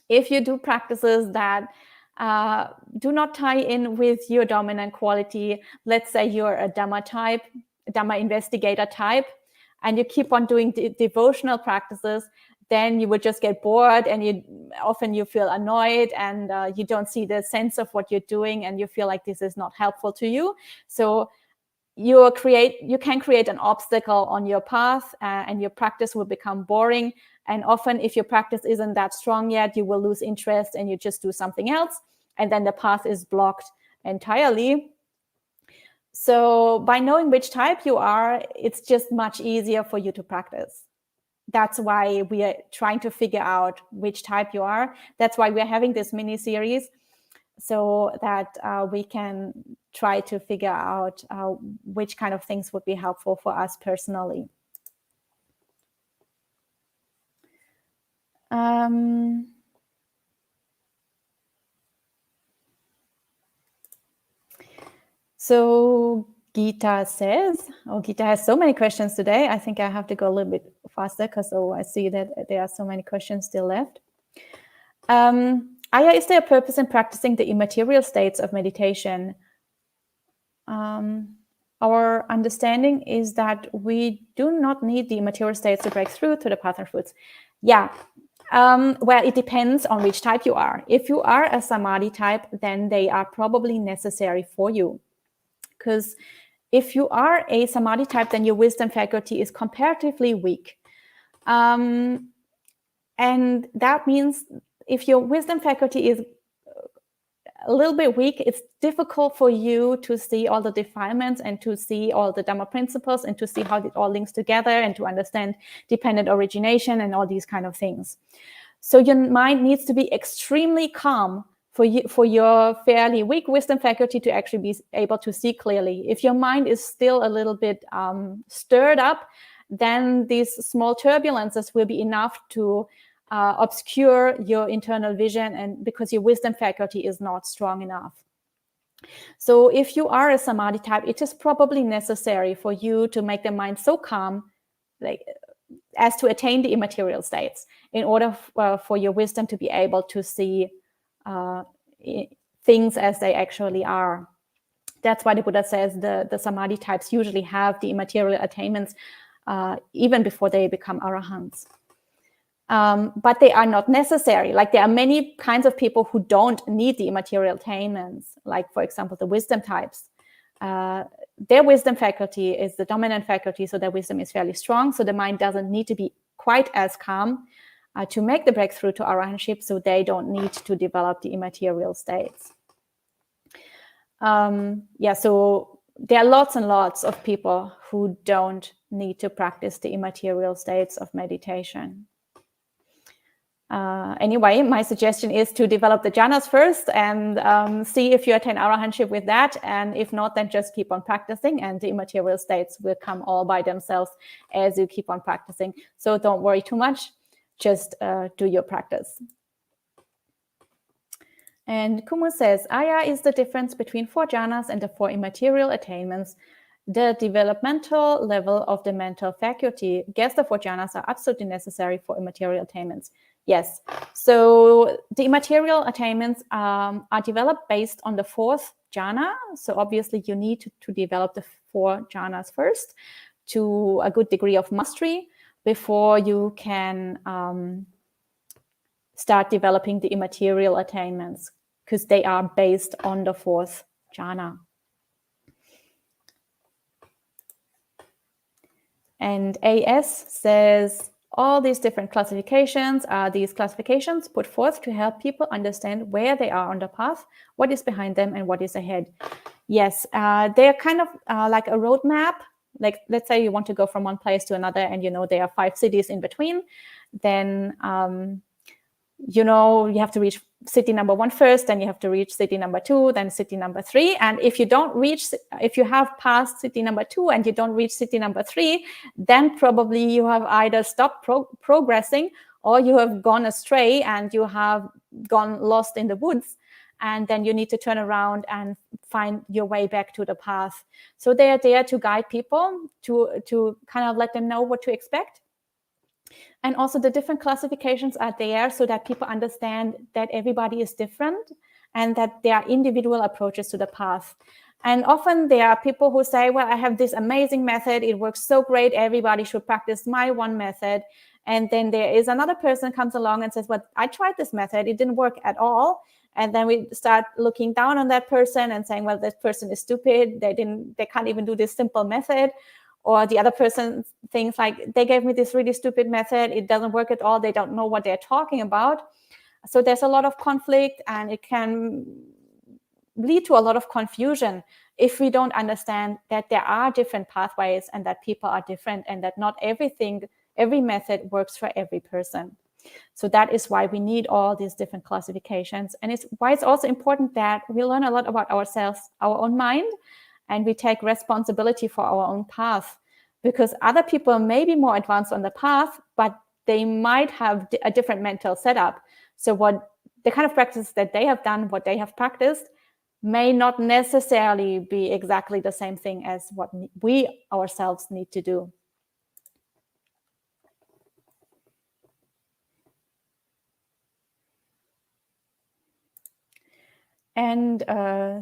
A: If you do practices that do not tie in with your dominant quality, let's say you're a Dhamma investigator type, and you keep on doing devotional practices, then you would just get bored, and often you feel annoyed, and you don't see the sense of what you're doing, and you feel like this is not helpful to you. So you can create an obstacle on your path, and your practice will become boring. And often, if your practice isn't that strong yet, you will lose interest and you just do something else, and then the path is blocked entirely. So by knowing which type you are, it's just much easier for you to practice. That's why we are trying to figure out which type you are. That's why we're having this mini series, so that we can try to figure out which kind of things would be helpful for us personally. So Gita says, Gita has so many questions today. I think I have to go a little bit faster because I see that there are so many questions still left. Aya, is there a purpose in practicing the immaterial states of meditation? Our understanding is that we do not need the immaterial states to break through to the path and fruits. Yeah. Well, it depends on which type you are. If you are a samadhi type, then they are probably necessary for you. Because if you are a samadhi type, then your wisdom faculty is comparatively weak. And that means if your wisdom faculty is a little bit weak, it's difficult for you to see all the defilements and to see all the Dhamma principles and to see how it all links together and to understand dependent origination and all these kind of things. So your mind needs to be extremely calm for your fairly weak wisdom faculty to actually be able to see clearly. If your mind is still a little bit stirred up, then these small turbulences will be enough to obscure your internal vision, and because your wisdom faculty is not strong enough. So if you are a samadhi type, it is probably necessary for you to make the mind so calm, as to attain the immaterial states, in order for your wisdom to be able to see things as they actually are. That's why the Buddha says the samadhi types usually have the immaterial attainments even before they become arahants. But they are not necessary. Like, there are many kinds of people who don't need the immaterial attainments, like, for example, the wisdom types. their wisdom faculty is the dominant faculty, so their wisdom is fairly strong. So the mind doesn't need to be quite as calm to make the breakthrough to arahantship, so they don't need to develop the immaterial states. So there are lots and lots of people who don't need to practice the immaterial states of meditation. Anyway, my suggestion is to develop the jhanas first and see if you attain arahantship with that. And if not, then just keep on practicing, and the immaterial states will come all by themselves as you keep on practicing. So don't worry too much, just do your practice. And Kumu says, Aya is the difference between 4 jhanas and the 4 immaterial attainments, the developmental level of the mental faculty. Guess the 4 jhanas are absolutely necessary for immaterial attainments. Yes, so the immaterial attainments are developed based on the 4th jhana. So obviously you need to develop the 4 jhanas first to a good degree of mastery before you can start developing the immaterial attainments, because they are based on the 4th jhana. And AS says, all these different classifications are these classifications put forth to help people understand where they are on the path, what is behind them, and what is ahead. Yes, they're kind of like a roadmap. Like, let's say you want to go from one place to another, and there are 5 cities in between. Then you have to reach city number 1 first, then you have to reach city number 2, then city number 3. And if you have passed city number 2 and you don't reach city number 3, then probably you have either stopped progressing, or you have gone astray and you have gone lost in the woods. And then you need to turn around and find your way back to the path. So they are there to guide people, to kind of let them know what to expect. And also the different classifications are there so that people understand that everybody is different and that there are individual approaches to the path. And often there are people who say, well, I have this amazing method. It works so great. Everybody should practice my one method. And then there is another person comes along and says, well, I tried this method. It didn't work at all. And then we start looking down on that person and saying, well, this person is stupid. They can't even do this simple method. Or the other person thinks like, they gave me this really stupid method. It doesn't work at all. They don't know what they're talking about. So there's a lot of conflict, and it can lead to a lot of confusion if we don't understand that there are different pathways and that people are different, and that not every method works for every person. So that is why we need all these different classifications. And it's why it's also important that we learn a lot about ourselves, our own mind, and we take responsibility for our own path, because other people may be more advanced on the path, but they might have a different mental setup. So what the kind of practice that they have done, what they have practiced, may not necessarily be exactly the same thing as what we ourselves need to do. And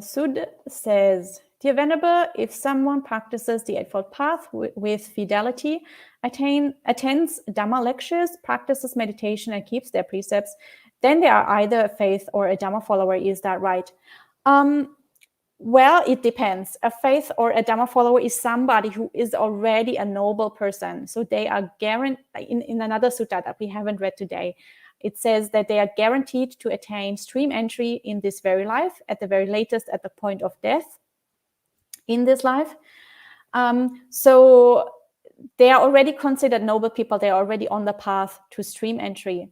A: Sud says, Dear Venerable, if someone practices the Eightfold Path with fidelity, attends Dhamma lectures, practices meditation, and keeps their precepts, then they are either a faith or a Dhamma follower. Is that right? Well, it depends. A faith or a Dhamma follower is somebody who is already a noble person. So they are guaranteed, in another sutta that we haven't read today, it says that they are guaranteed to attain stream entry in this very life, at the very latest at the point of death in this life. So they are already considered noble people. They are already on the path to stream entry.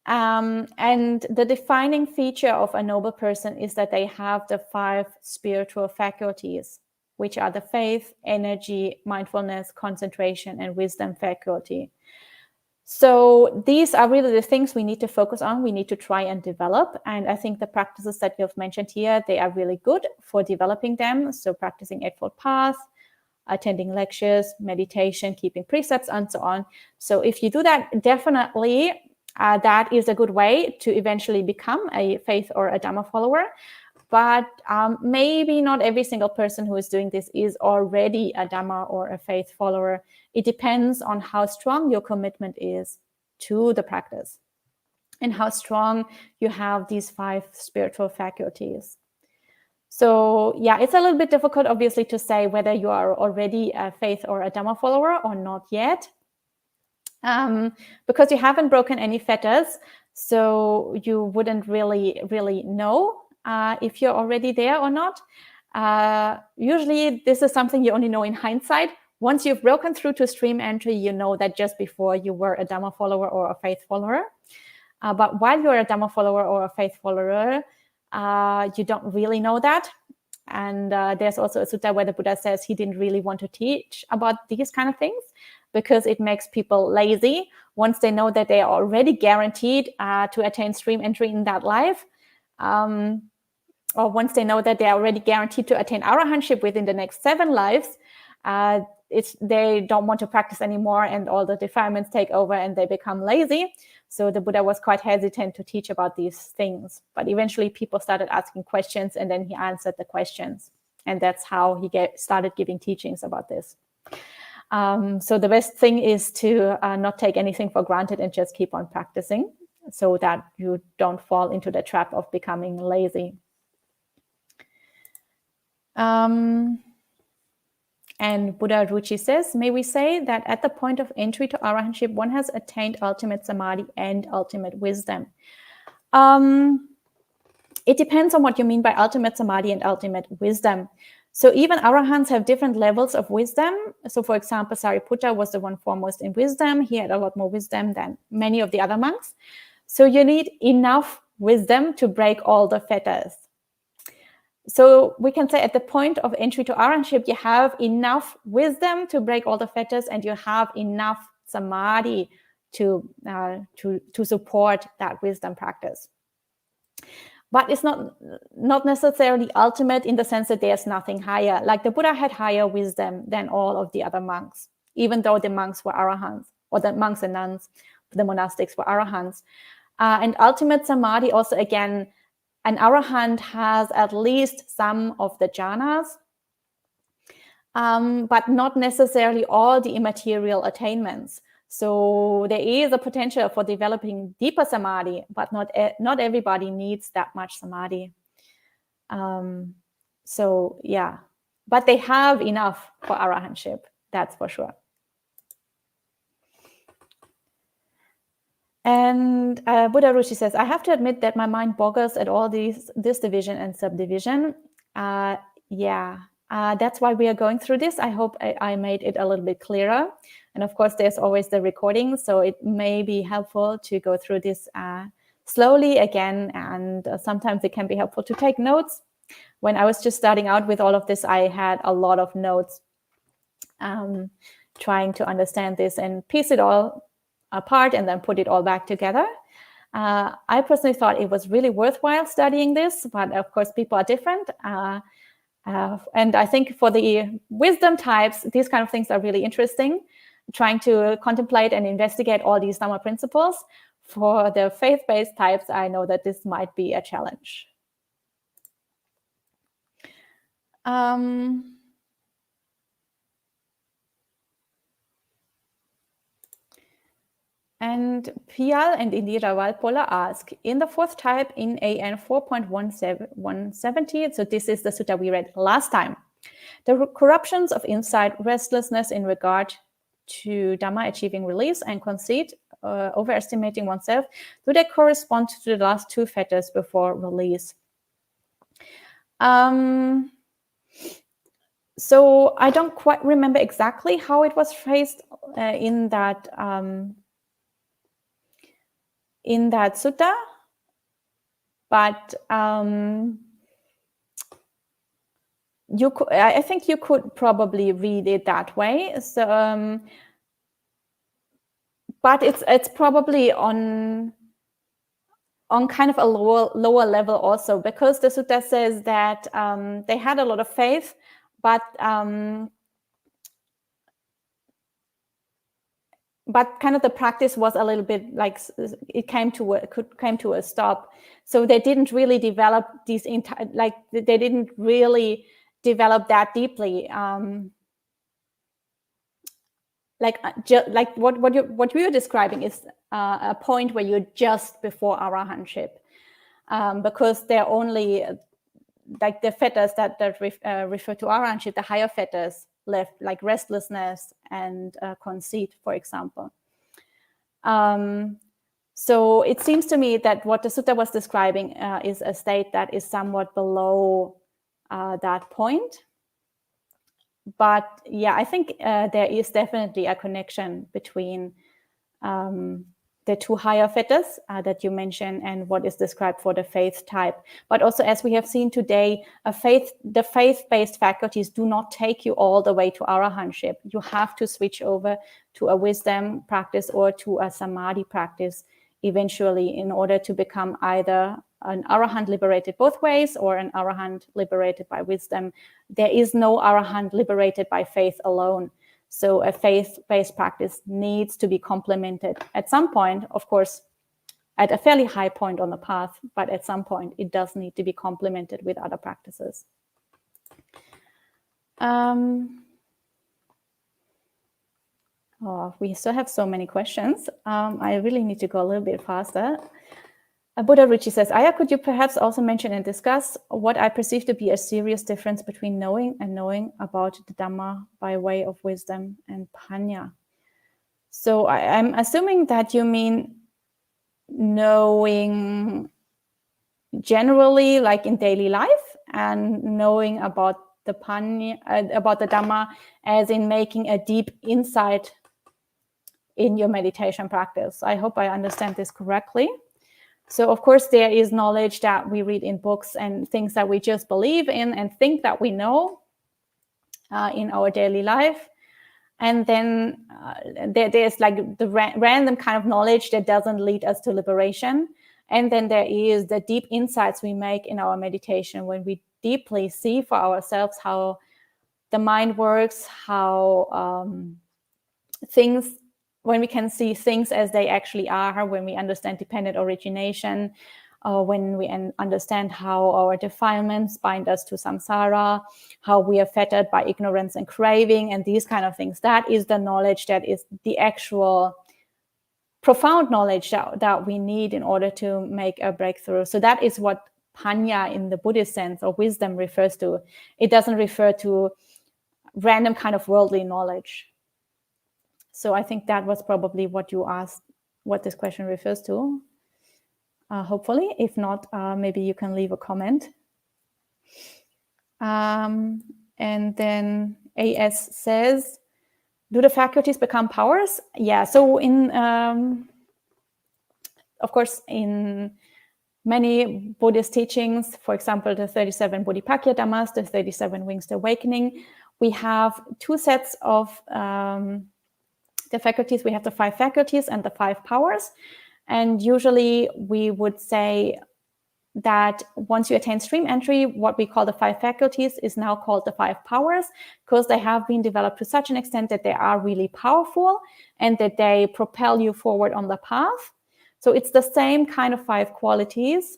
A: And the defining feature of a noble person is that they have the 5 spiritual faculties, which are the faith, energy, mindfulness, concentration, and wisdom faculty. So these are really the things we need to focus on. We need to try and develop. And I think the practices that you've mentioned here, they are really good for developing them. So practicing Eightfold Path, attending lectures, meditation, keeping precepts, and so on. So if you do that, definitely that is a good way to eventually become a faith or a Dhamma follower. But maybe not every single person who is doing this is already a Dhamma or a faith follower. It depends on how strong your commitment is to the practice and how strong you have these 5 spiritual faculties. So yeah, it's a little bit difficult, obviously, to say whether you are already a faith or a Dhamma follower or not yet, because you haven't broken any fetters. So you wouldn't really know if you're already there or not. Usually this is something you only know in hindsight. Once you've broken through to stream entry, you know that just before you were a Dhamma follower or a faith follower. But while you're a Dhamma follower or a faith follower, you don't really know that. And there's also a sutta where the Buddha says he didn't really want to teach about these kind of things because it makes people lazy once they know that they are already guaranteed to attain stream entry in that life. Or once they know that they are already guaranteed to attain arahantship within the next 7 lives, they don't want to practice anymore, and all the defilements take over and they become lazy. So the Buddha was quite hesitant to teach about these things. But eventually people started asking questions, and then he answered the questions. And that's how he started giving teachings about this. So the best thing is to not take anything for granted and just keep on practicing so that you don't fall into the trap of becoming lazy. And Buddha Ruchi says, may we say that at the point of entry to arahantship, one has attained ultimate samadhi and ultimate wisdom. It depends on what you mean by ultimate samadhi and ultimate wisdom. So even arahants have different levels of wisdom. So for example, Sariputta was the one foremost in wisdom. He had a lot more wisdom than many of the other monks. So you need enough wisdom to break all the fetters. So we can say at the point of entry to arahantship, you have enough wisdom to break all the fetters, and you have enough samadhi to support that wisdom practice. But it's not necessarily ultimate in the sense that there's nothing higher. Like the Buddha had higher wisdom than all of the other monks, even though the monks were arahants, or the monks and nuns, the monastics were arahants. And ultimate samadhi also, again, an arahant has at least some of the jhanas, but not necessarily all the immaterial attainments. So there is a potential for developing deeper samadhi, but not everybody needs that much samadhi. So yeah, but they have enough for arahantship, that's for sure. And Buddha Ruchi says, I have to admit that my mind boggles at all this division and subdivision. That's why we are going through this. I hope I made it a little bit clearer. And of course, there's always the recording, so it may be helpful to go through this slowly again. And sometimes it can be helpful to take notes. When I was just starting out with all of this, I had a lot of notes trying to understand this and piece it all apart and then put it all back together. I personally thought it was really worthwhile studying this, but of course people are different. And I think for the wisdom types, these kind of things are really interesting, trying to contemplate and investigate all these Dhamma principles. For the faith-based types, I know that this might be a challenge. And Pial and Indira Valpola ask, in the fourth type in AN 4.170, so this is the sutta we read last time, the corruptions of insight, restlessness in regard to Dhamma achieving release, and conceit, overestimating oneself, do they correspond to the last 2 fetters before release? So I don't quite remember exactly how it was phrased in that sutta, but I think you could probably read it that way. So, but it's probably on kind of a lower level also, because the sutta says that they had a lot of faith, but kind of the practice was a little bit like it came to a stop. So they didn't really develop these they didn't really develop that deeply. Like what you're describing is a point where you're just before arahantship, because they're only like the fetters that refer to arahantship, the higher fetters left, like restlessness and conceit, for example. So it seems to me that what the sutta was describing is a state that is somewhat below that point. But yeah, I think there is definitely a connection between the two higher fetters that you mentioned and what is described for the faith type. But also, as we have seen today, the faith-based faculties do not take you all the way to arahantship. You have to switch over to a wisdom practice or to a samadhi practice eventually in order to become either an arahant liberated both ways or an arahant liberated by wisdom. There is no arahant liberated by faith alone. So a faith-based practice needs to be complemented at some point, of course, at a fairly high point on the path, but at some point it does need to be complemented with other practices. We still have so many questions. I really need to go a little bit faster. Buddha Ruchi says, Aya, could you perhaps also mention and discuss what I perceive to be a serious difference between knowing and knowing about the Dhamma by way of wisdom and panya? So I'm assuming that you mean knowing generally, like in daily life, and knowing about the panya, about the Dhamma, as in making a deep insight in your meditation practice. I hope I understand this correctly. So, of course, there is knowledge that we read in books and things that we just believe in and think that we know in our daily life. And then there's like the random kind of knowledge that doesn't lead us to liberation. And then there is the deep insights we make in our meditation when we deeply see for ourselves how the mind works, how when we can see things as they actually are, when we understand dependent origination, when we understand how our defilements bind us to samsara, how we are fettered by ignorance and craving, and these kind of things. That is the knowledge that is the actual profound knowledge that we need in order to make a breakthrough. So that is what panya in the Buddhist sense or wisdom refers to. It doesn't refer to random kind of worldly knowledge. So I think that was probably what you asked, what this question refers to. Hopefully, if not, maybe you can leave a comment. And then AS says, do the faculties become powers? Yeah, so of course, in many Buddhist teachings, for example, the 37 Bodhipakya Dhammas, the 37 Wings to Awakening, we have two sets of the faculties. We have the 5 faculties and the 5 powers. And usually we would say that once you attain stream entry, what we call the 5 faculties is now called the 5 powers, because they have been developed to such an extent that they are really powerful and that they propel you forward on the path. So it's the same kind of 5 qualities,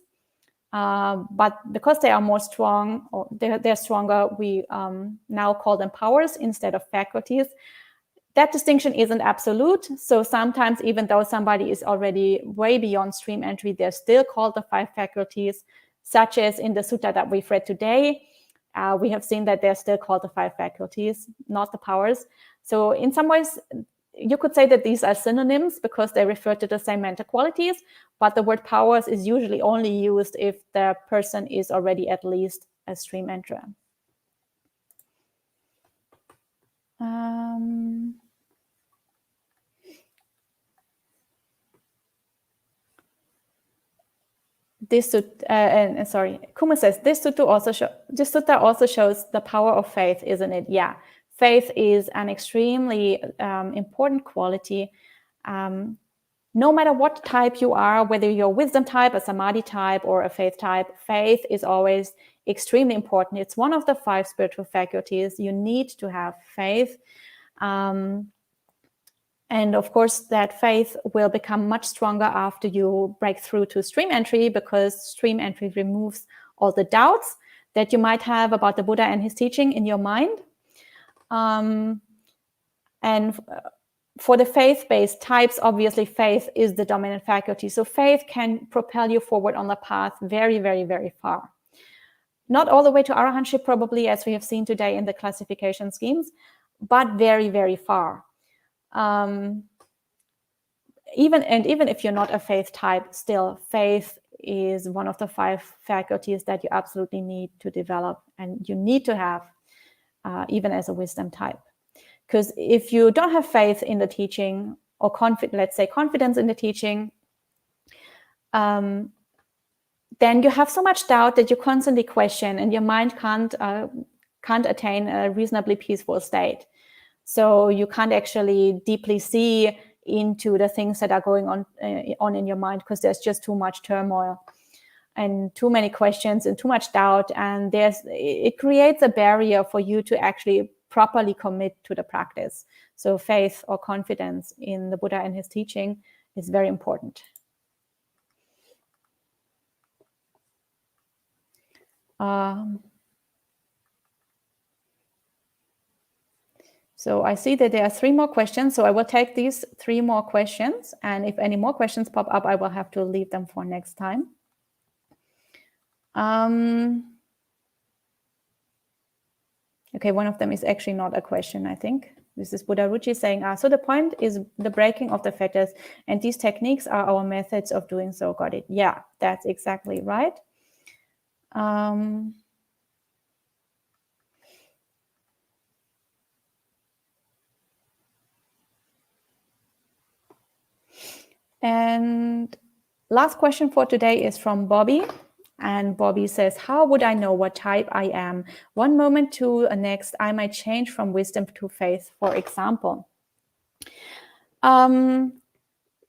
A: but because they are more strong, or they're stronger, we now call them powers instead of faculties. That distinction isn't absolute. So sometimes, even though somebody is already way beyond stream entry, they're still called the 5 faculties, such as in the sutta that we've read today. We have seen that they're still called the 5 faculties, not the powers. So in some ways, you could say that these are synonyms because they refer to the same mental qualities, but the word powers is usually only used if the person is already at least a stream enterer. Kuma says, this sutta also shows the power of faith, isn't it? Yeah, faith is an extremely important quality. No matter what type you are, whether you're a wisdom type, a samadhi type, or a faith type, faith is always extremely important. It's one of the 5 spiritual faculties. You need to have faith. And of course, that faith will become much stronger after you break through to stream entry, because stream entry removes all the doubts that you might have about the Buddha and his teaching in your mind. And for the faith-based types, obviously faith is the dominant faculty. So faith can propel you forward on the path very, very, very far. Not all the way to arahantship, probably, as we have seen today in the classification schemes, but very, very far. Even if you're not a faith type, still faith is one of the 5 faculties that you absolutely need to develop, and you need to have even as a wisdom type. Because if you don't have faith in the teaching, or let's say confidence in the teaching, then you have so much doubt that you constantly question, and your mind can't attain a reasonably peaceful state. So you can't actually deeply see into the things that are going on in your mind, because there's just too much turmoil and too many questions and too much doubt, and it creates a barrier for you to actually properly commit to the practice. So faith or confidence in the Buddha and his teaching is very important. So I see that there are 3 more questions, so I will take these 3 more questions, and if any more questions pop up, I will have to leave them for next time. Okay, one of them is actually not a question, I think. This is Buddha Ruchi saying, so the point is the breaking of the fetters, and these techniques are our methods of doing so. Got it. Yeah, that's exactly right. And last question for today is from Bobby. And Bobby says, how would I know what type I am? One moment to the next, I might change from wisdom to faith, for example.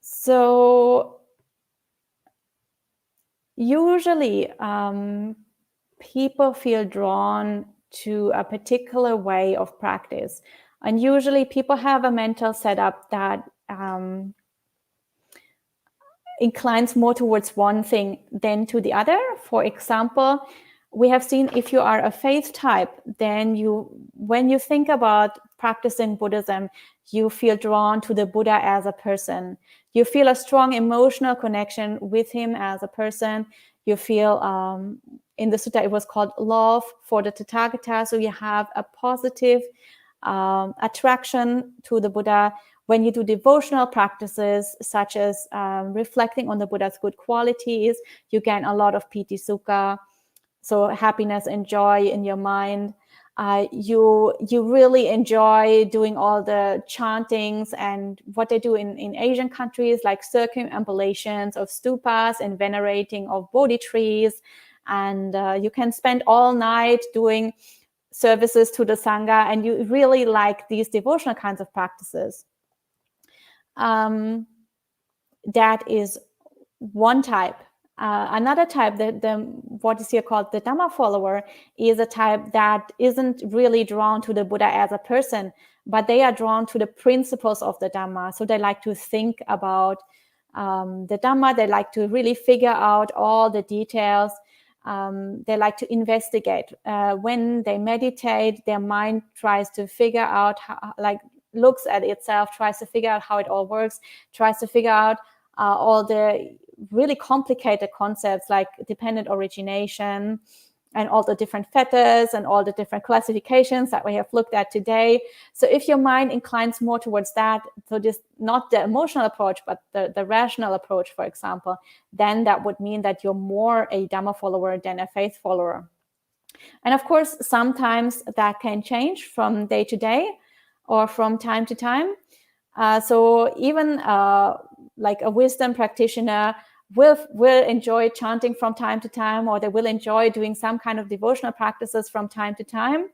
A: So usually people feel drawn to a particular way of practice. And usually people have a mental setup that inclines more towards one thing than to the other. For example, we have seen if you are a faith type, then when you think about practicing Buddhism, you feel drawn to the Buddha as a person. You feel a strong emotional connection with him as a person. You feel, in the sutta, it was called love for the Tathagata. So you have a positive attraction to the Buddha. When you do devotional practices, such as reflecting on the Buddha's good qualities, you gain a lot of piti sukha, so happiness and joy in your mind. You really enjoy doing all the chantings and what they do in Asian countries, like circumambulations of stupas and venerating of Bodhi trees. And you can spend all night doing services to the Sangha, and you really like these devotional kinds of practices. That is one type. Another type, what is here called the Dhamma follower, is a type that isn't really drawn to the Buddha as a person, but they are drawn to the principles of the Dhamma. So they like to think about the Dhamma. They like to really figure out all the details. They like to investigate. When they meditate, their mind tries to figure out how, looks at itself, tries to figure out how it all works, tries to figure out all the really complicated concepts like dependent origination and all the different fetters and all the different classifications that we have looked at today. So if your mind inclines more towards that, so just not the emotional approach, but the rational approach, for example, then that would mean that you're more a Dhamma follower than a faith follower. And of course, sometimes that can change from day to day or from time to time. So even like a wisdom practitioner will enjoy chanting from time to time, or they will enjoy doing some kind of devotional practices from time to time.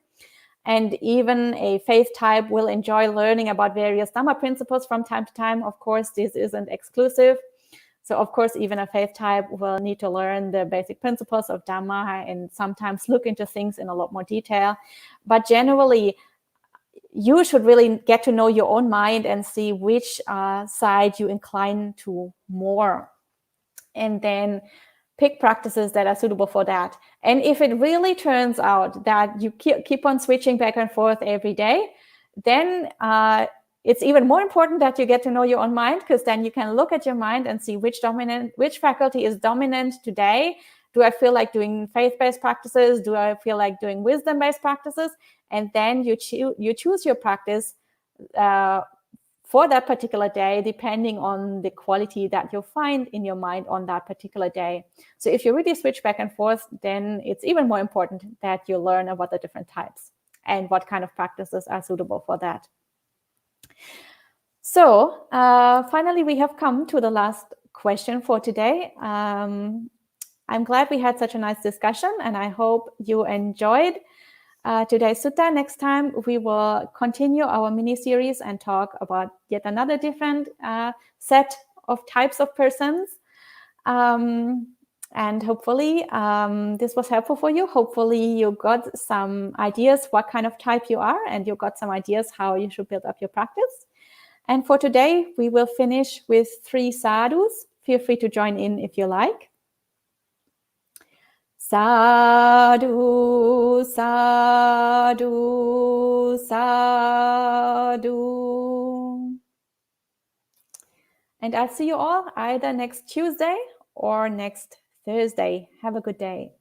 A: And even a faith type will enjoy learning about various Dhamma principles from time to time. Of course, this isn't exclusive. So of course, even a faith type will need to learn the basic principles of Dhamma and sometimes look into things in a lot more detail. But generally, you should really get to know your own mind and see which side you incline to more. And then pick practices that are suitable for that. And if it really turns out that you keep on switching back and forth every day, then it's even more important that you get to know your own mind, because then you can look at your mind and see which faculty is dominant today, do I feel like doing faith-based practices? Do I feel like doing wisdom-based practices? And then you choose your practice for that particular day, depending on the quality that you'll find in your mind on that particular day. So if you really switch back and forth, then it's even more important that you learn about the different types and what kind of practices are suitable for that. So finally, we have come to the last question for today. I'm glad we had such a nice discussion, and I hope you enjoyed today's sutta. Next time, we will continue our mini-series and talk about yet another different set of types of persons. And hopefully this was helpful for you. Hopefully you got some ideas what kind of type you are, and you got some ideas how you should build up your practice. And for today, we will finish with 3 sadhus. Feel free to join in if you like. Sadhu, sadhu, sadhu. And I'll see you all either next Tuesday or next Thursday. Have a good day.